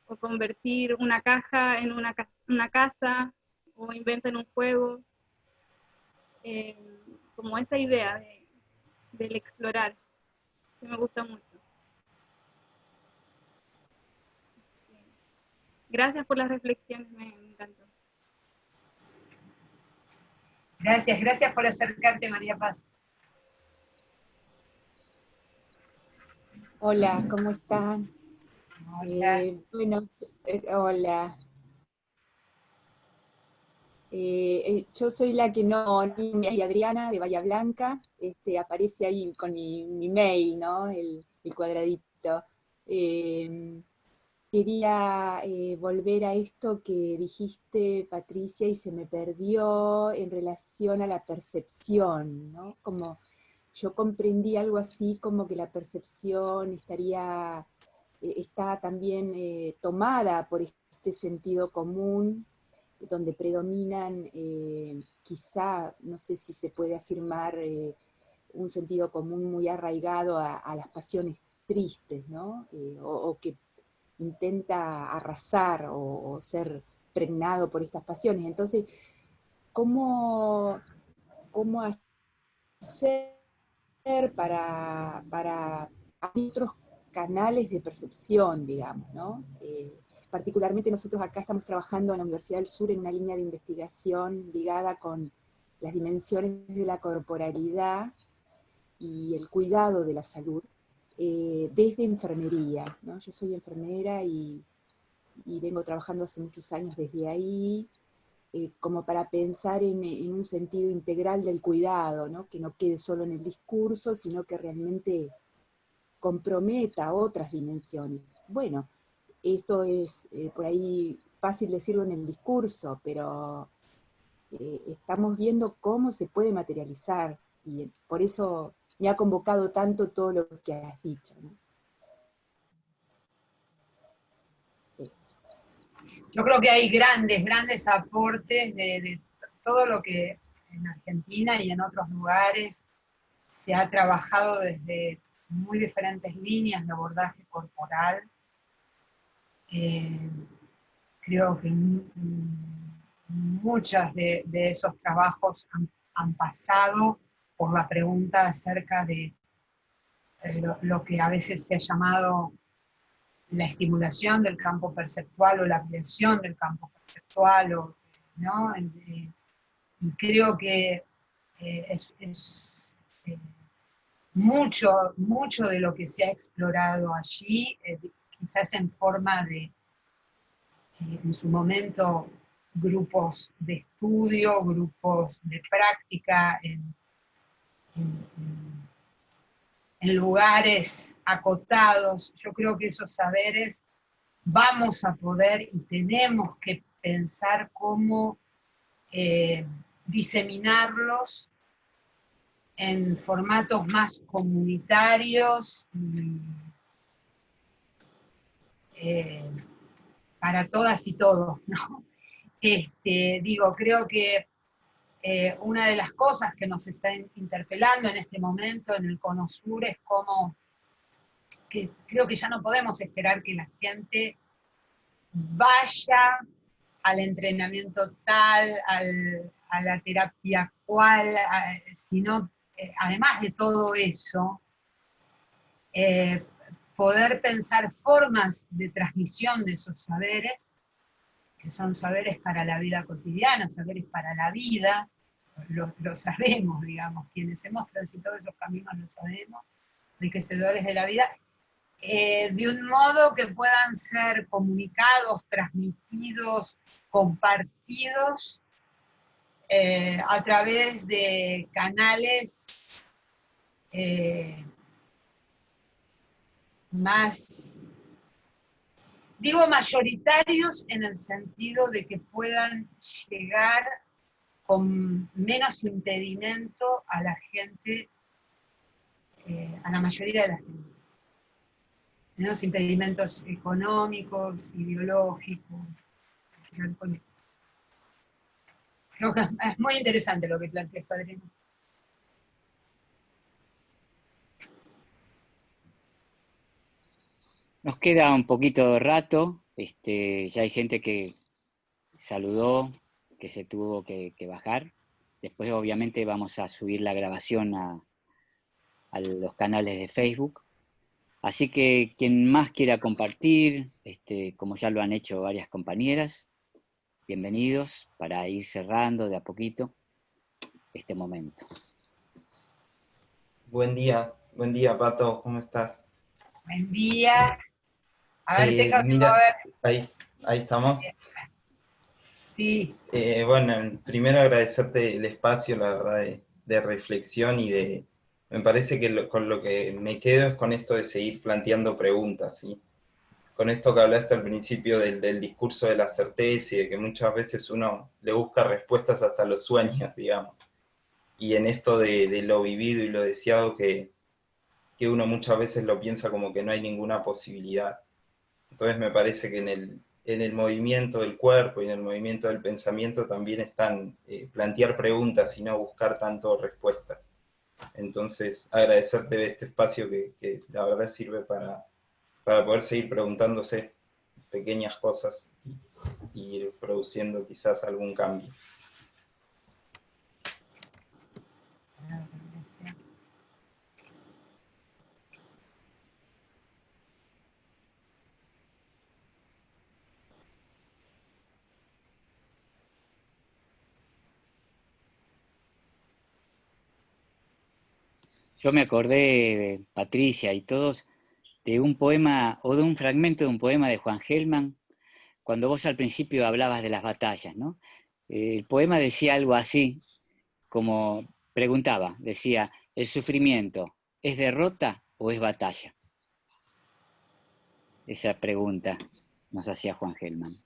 o convertir una caja en una casa, o inventan un juego, como esa idea del explorar, que me gusta mucho. Gracias por las reflexiones, me encantó. Gracias, gracias por acercarte, María Paz. Hola, ¿cómo están? Hola. Bueno, hola. Yo soy la que no, y Adriana de Bahía Blanca, aparece ahí con mi mail, ¿no? El cuadradito. Quería volver a esto que dijiste, Patricia, y se me perdió en relación a la percepción, ¿no? Como yo comprendí algo así como que la percepción está también tomada por este sentido común, donde predominan quizá, no sé si se puede afirmar, un sentido común muy arraigado a las pasiones tristes, ¿no? O que intenta arrasar o ser pregnado por estas pasiones. Entonces, ¿cómo hacer para abrir otros canales de percepción, digamos, ¿no? Particularmente nosotros acá estamos trabajando en la Universidad del Sur en una línea de investigación ligada con las dimensiones de la corporalidad y el cuidado de la salud, desde enfermería, ¿no? Yo soy enfermera y vengo trabajando hace muchos años desde ahí, como para pensar en un sentido integral del cuidado, ¿no? Que no quede solo en el discurso, sino que realmente comprometa otras dimensiones. Bueno, esto es por ahí fácil decirlo en el discurso, pero estamos viendo cómo se puede materializar, y por eso me ha convocado tanto todo lo que has dicho, ¿no? Yo creo que hay grandes aportes de todo lo que en Argentina y en otros lugares se ha trabajado desde muy diferentes líneas de abordaje corporal. Creo que muchos de esos trabajos han pasado por la pregunta acerca de lo que a veces se ha llamado la estimulación del campo perceptual o la ampliación del campo perceptual, ¿no? Y creo que es mucho de lo que se ha explorado allí, quizás en forma de, en su momento, grupos de estudio, grupos de práctica, en lugares acotados. Yo creo que esos saberes vamos a poder y tenemos que pensar cómo diseminarlos en formatos más comunitarios para todas y todos, ¿no? Creo que una de las cosas que nos está interpelando en este momento en el Cono Sur es cómo que creo que ya no podemos esperar que la gente vaya al entrenamiento tal, a la terapia cual, sino, además de todo eso, poder pensar formas de transmisión de esos saberes, que son saberes para la vida cotidiana, saberes para la vida, lo sabemos, digamos, quienes hemos transitado esos caminos lo sabemos, enriquecedores de la vida, de un modo que puedan ser comunicados, transmitidos, compartidos a través de canales más, digo mayoritarios en el sentido de que puedan llegar con menos impedimento a la gente, a la mayoría de la gente. Menos impedimentos económicos, ideológicos. Creo que es muy interesante lo que planteas, Adriana. Nos queda un poquito de rato, ya hay gente que saludó, que se tuvo que bajar. Después obviamente vamos a subir la grabación a los canales de Facebook. Así que quien más quiera compartir, como ya lo han hecho varias compañeras, bienvenidos para ir cerrando de a poquito este momento. Buen día, Pato, ¿cómo estás? Buen día. A ver, Mira, a ver. Ahí estamos. Sí. Bueno, primero agradecerte el espacio, la verdad, de reflexión y me parece que con lo que me quedo es con esto de seguir planteando preguntas, ¿sí? Con esto que hablaste al principio del discurso de la certeza y de que muchas veces uno le busca respuestas hasta los sueños, digamos. Y en esto de lo vivido y lo deseado que uno muchas veces lo piensa como que no hay ninguna posibilidad. Entonces me parece que en el movimiento del cuerpo y en el movimiento del pensamiento también están plantear preguntas y no buscar tanto respuestas. Entonces agradecerte de este espacio que la verdad sirve para poder seguir preguntándose pequeñas cosas y ir produciendo quizás algún cambio. Yo me acordé, Patricia y todos, de un poema o de un fragmento de un poema de Juan Gelman, cuando vos al principio hablabas de las batallas, ¿no? El poema decía algo así, como preguntaba, decía, ¿el sufrimiento es derrota o es batalla? Esa pregunta nos hacía Juan Gelman.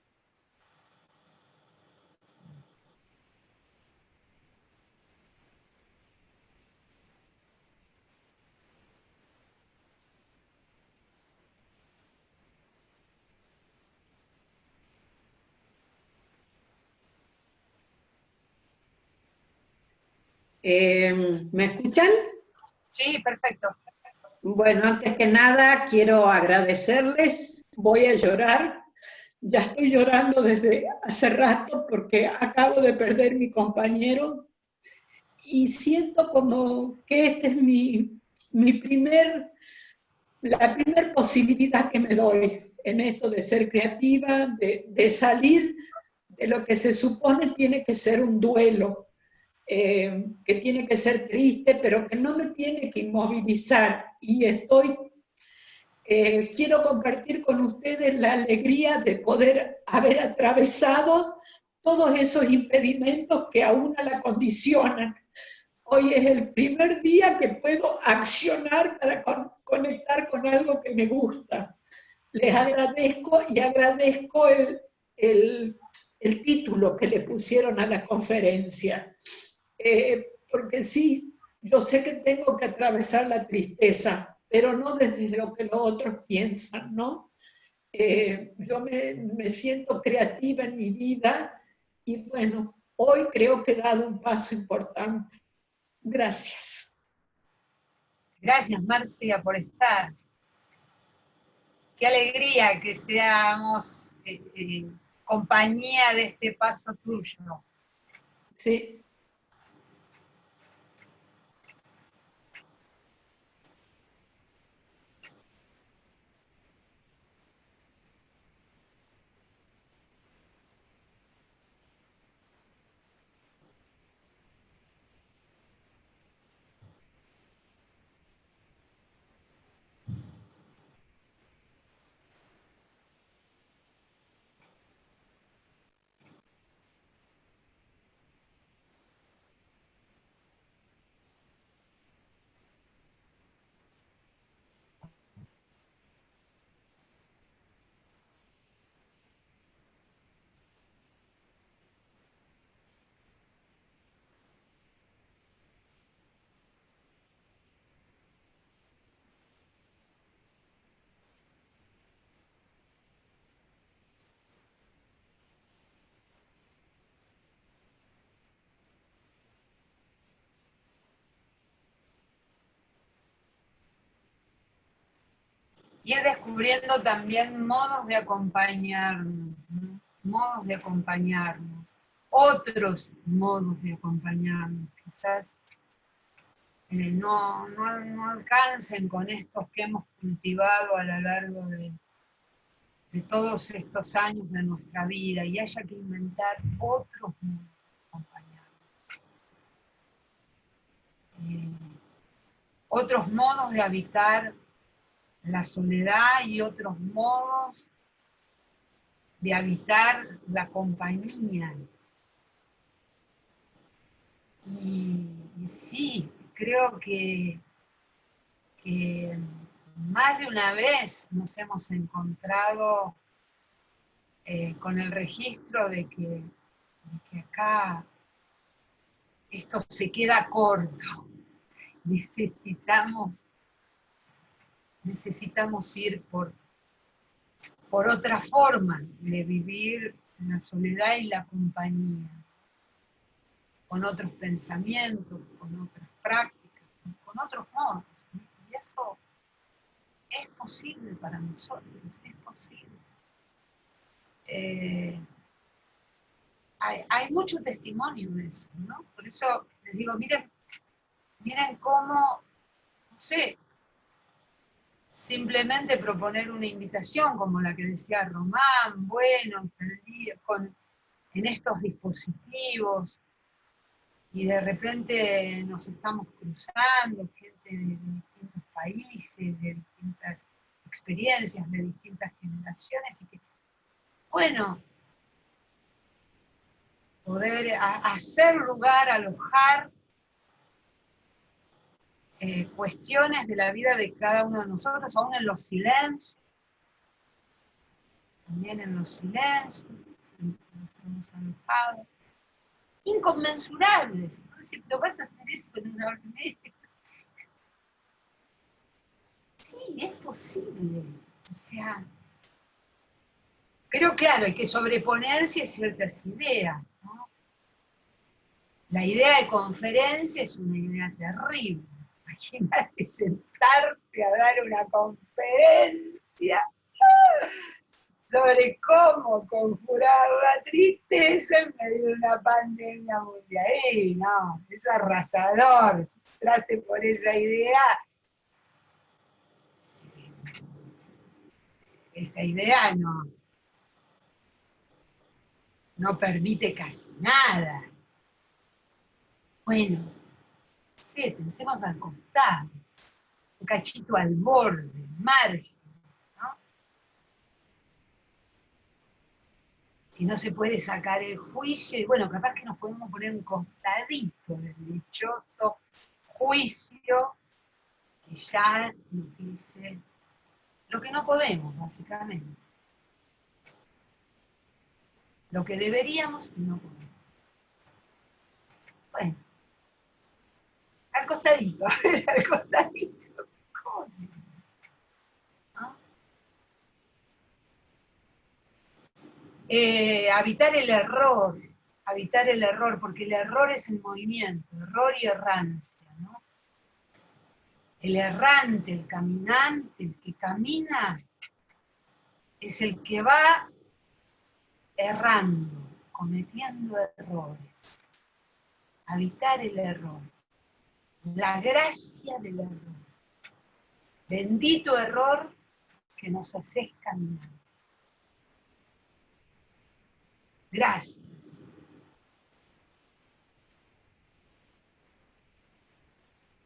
¿Me escuchan? Sí, perfecto. Bueno, antes que nada quiero agradecerles, voy a llorar, ya estoy llorando desde hace rato porque acabo de perder mi compañero y siento como que esta es la primer posibilidad que me doy en esto de ser creativa, de salir de lo que se supone tiene que ser un duelo. Que tiene que ser triste, pero que no me tiene que inmovilizar. Y quiero compartir con ustedes la alegría de poder haber atravesado todos esos impedimentos que a una la condicionan. Hoy es el primer día que puedo accionar para conectar con algo que me gusta. Les agradezco y agradezco el título que le pusieron a la conferencia. Porque sí, yo sé que tengo que atravesar la tristeza, pero no desde lo que los otros piensan, ¿no? Yo me siento creativa en mi vida y bueno, hoy creo que he dado un paso importante. Gracias. Gracias, Marcia, por estar. Qué alegría que seamos compañía de este paso tuyo. Sí. Ir descubriendo también modos de acompañarnos, ¿no? Modos de acompañarnos, otros modos de acompañarnos, quizás no alcancen con estos que hemos cultivado a lo largo de todos estos años de nuestra vida, y haya que inventar otros modos de acompañarnos. Otros modos de habitar la soledad y otros modos de habitar la compañía. Y sí, creo que más de una vez nos hemos encontrado con el registro de que acá esto se queda corto. Necesitamos ir por otra forma de vivir la soledad y la compañía, con otros pensamientos, con otras prácticas, con otros modos. Y eso es posible para nosotros, es posible. Hay mucho testimonio de eso, ¿no? Por eso les digo, miren cómo, no sé, simplemente proponer una invitación como la que decía Román, bueno, en estos dispositivos, y de repente nos estamos cruzando, gente de distintos países, de distintas experiencias, de distintas generaciones, y que, bueno, poder hacer lugar, alojar cuestiones de la vida de cada uno de nosotros, aún en los silencios, también en los silencios, nos hemos alojado, inconmensurables, ¿no? Si pero vas a hacer eso en una hora y media. Sí, es posible, o sea, pero claro, hay que sobreponerse a ciertas ideas, ¿no? La idea de conferencia es una idea terrible. Imagínate sentarte a dar una conferencia sobre cómo conjurar la tristeza en medio de una pandemia mundial. No, es arrasador. Si entraste por esa idea no permite casi nada. Bueno, no sé, pensemos al costado, un cachito al borde, margen, ¿no? Si no se puede sacar el juicio, y bueno, capaz que nos podemos poner un costadito del dichoso juicio que ya nos dice lo que no podemos, básicamente. Lo que deberíamos y no podemos. Bueno, al costadito, al costadito. ¿Cómo se llama? ¿No? Habitar el error, porque el error es el movimiento, error y errancia, ¿no? El errante, el caminante, el que camina, es el que va errando, cometiendo errores. Evitar el error. La gracia del error. Bendito error que nos haces caminar. Gracias.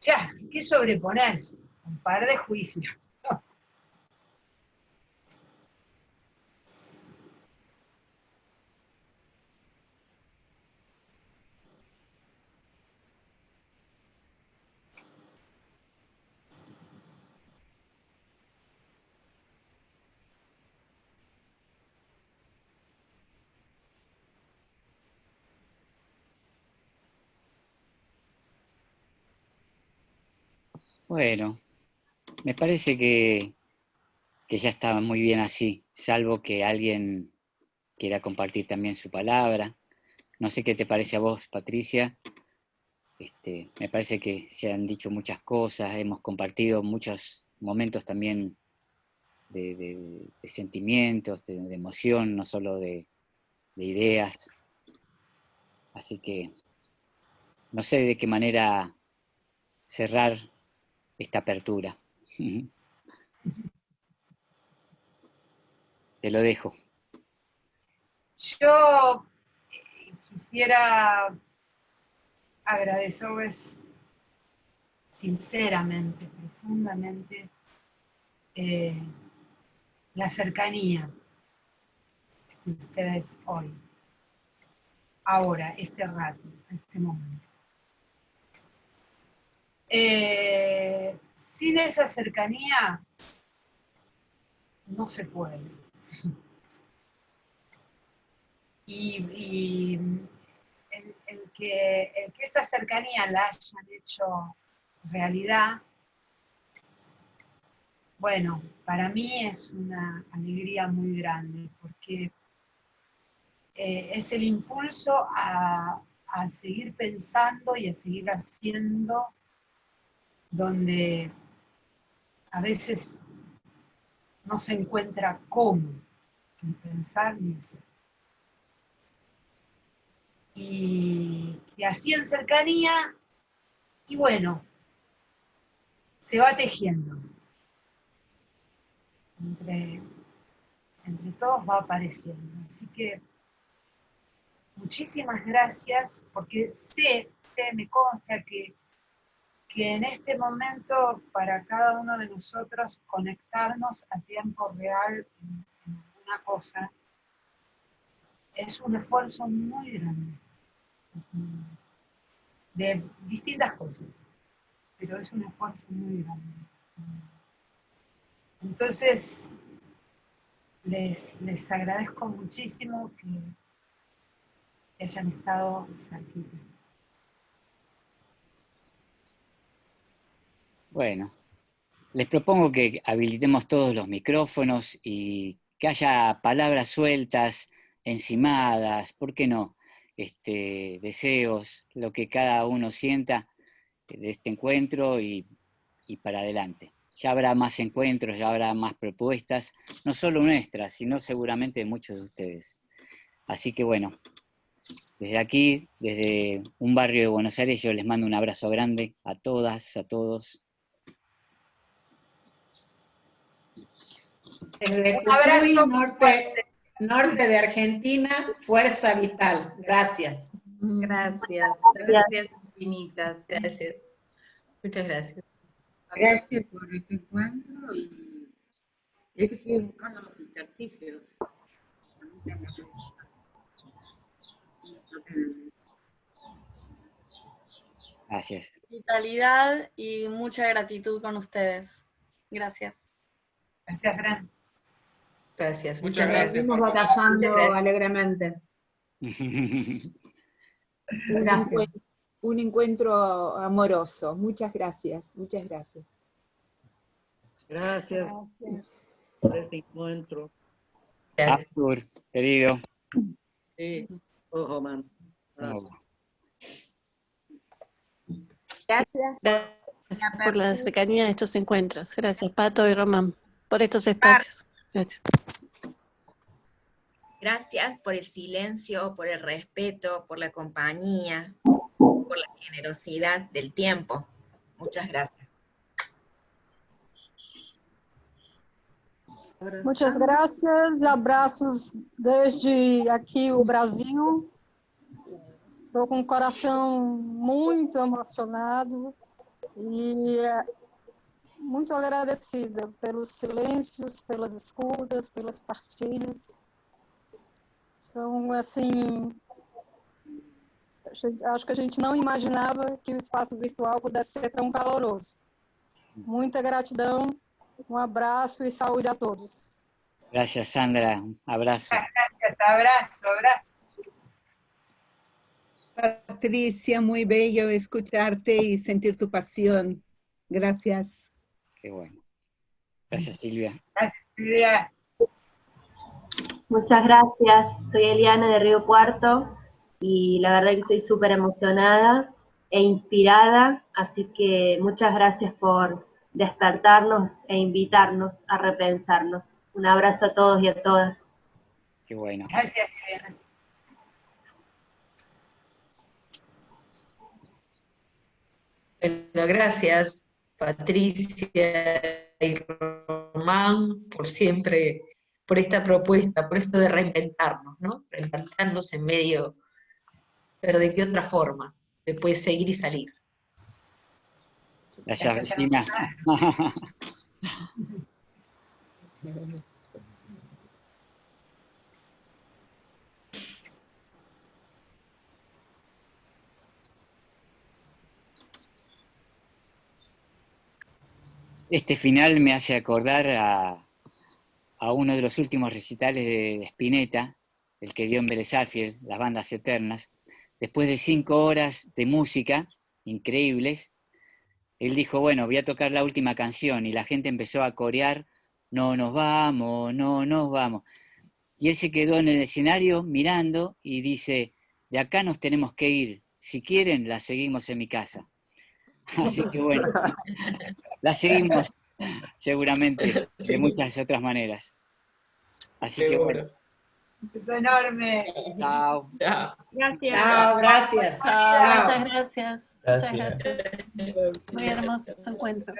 Ya, hay que sobreponerse. Un par de juicios. Bueno, me parece que ya está muy bien así, salvo que alguien quiera compartir también su palabra. No sé qué te parece a vos, Patricia. Me parece que se han dicho muchas cosas, hemos compartido muchos momentos también de sentimientos, de emoción, no solo de ideas. Así que no sé de qué manera cerrar esta apertura. Te lo dejo. Yo quisiera agradecerles sinceramente, profundamente, la cercanía de ustedes hoy, ahora, este rato, este momento. Sin esa cercanía no se puede. Y el que esa cercanía la hayan hecho realidad, bueno, para mí es una alegría muy grande, porque es el impulso a seguir pensando y a seguir haciendo, donde a veces no se encuentra cómo ni pensar ni hacer. Y así en cercanía, y bueno, se va tejiendo. Entre todos va apareciendo. Así que muchísimas gracias, porque me consta que en este momento para cada uno de nosotros conectarnos a tiempo real en alguna cosa es un esfuerzo muy grande, de distintas cosas, pero es un esfuerzo muy grande. Entonces, les agradezco muchísimo que hayan estado cerquita. Bueno, les propongo que habilitemos todos los micrófonos y que haya palabras sueltas, encimadas, ¿por qué no? Deseos, lo que cada uno sienta de este encuentro y para adelante. Ya habrá más encuentros, ya habrá más propuestas, no solo nuestras, sino seguramente de muchos de ustedes. Así que bueno, desde aquí, desde un barrio de Buenos Aires, yo les mando un abrazo grande a todas, a todos. Desde Un abrazo Jujuy, norte de Argentina, Fuerza Vital. Gracias. Gracias, gracias infinitas. Gracias. Muchas gracias. Gracias por este encuentro y hay que seguir buscando los intersticios. Gracias. Vitalidad y mucha gratitud con ustedes. Gracias. Gracias, Fran. Gracias. Muchas gracias. Seguimos batallando Gracias. alegremente. Un encuentro amoroso. Muchas gracias, muchas gracias. Gracias por este encuentro. Gracias. Artur, querido. Sí, ojo, man. Gracias. Gracias por la cercanía de estos encuentros. Gracias, Pato y Román, por estos espacios. Gracias. Gracias por el silencio, por el respeto, por la compañía, por la generosidad del tiempo. Muchas gracias. Muchas gracias, abraços desde aqui o Brasil. Estou com o coração muito emocionado e muito agradecida pelos silêncios, pelas escutas, pelas partilhas. São, assim, acho que a gente não imaginava que o espaço virtual pudesse ser tão caloroso. Muita gratidão. Un abrazo y salud a todos. Gracias, Sandra. Un abrazo. Gracias, abrazo, abrazo. Patricia, muy bello escucharte y sentir tu pasión. Gracias. Qué bueno. Gracias, Silvia. Gracias, Silvia. Muchas gracias. Soy Eliana de Río Cuarto y la verdad que estoy súper emocionada e inspirada, así que muchas gracias por despertarnos e invitarnos a repensarnos. Un abrazo a todos y a todas. Qué bueno. Gracias, Elena. Bueno, gracias Patricia y Román por siempre, por esta propuesta, por esto de reinventarnos, ¿no? Reinventarnos en medio, pero de qué otra forma se puede seguir y salir. Gracias, Regina. Este final me hace acordar a uno de los últimos recitales de Spinetta, el que dio en Vélez Sarsfield, Las Bandas Eternas. Después de 5 horas de música increíbles, él dijo, bueno, voy a tocar la última canción, y la gente empezó a corear, no nos vamos, no nos vamos. Y él se quedó en el escenario mirando y dice, de acá nos tenemos que ir, si quieren la seguimos en mi casa. Así que bueno, la seguimos seguramente de muchas otras maneras. Así que bueno. Es enorme. Chao. Gracias. Chao, gracias. Chao, muchas gracias. Muchas Gracias. gracias. Muy hermoso su encuentro.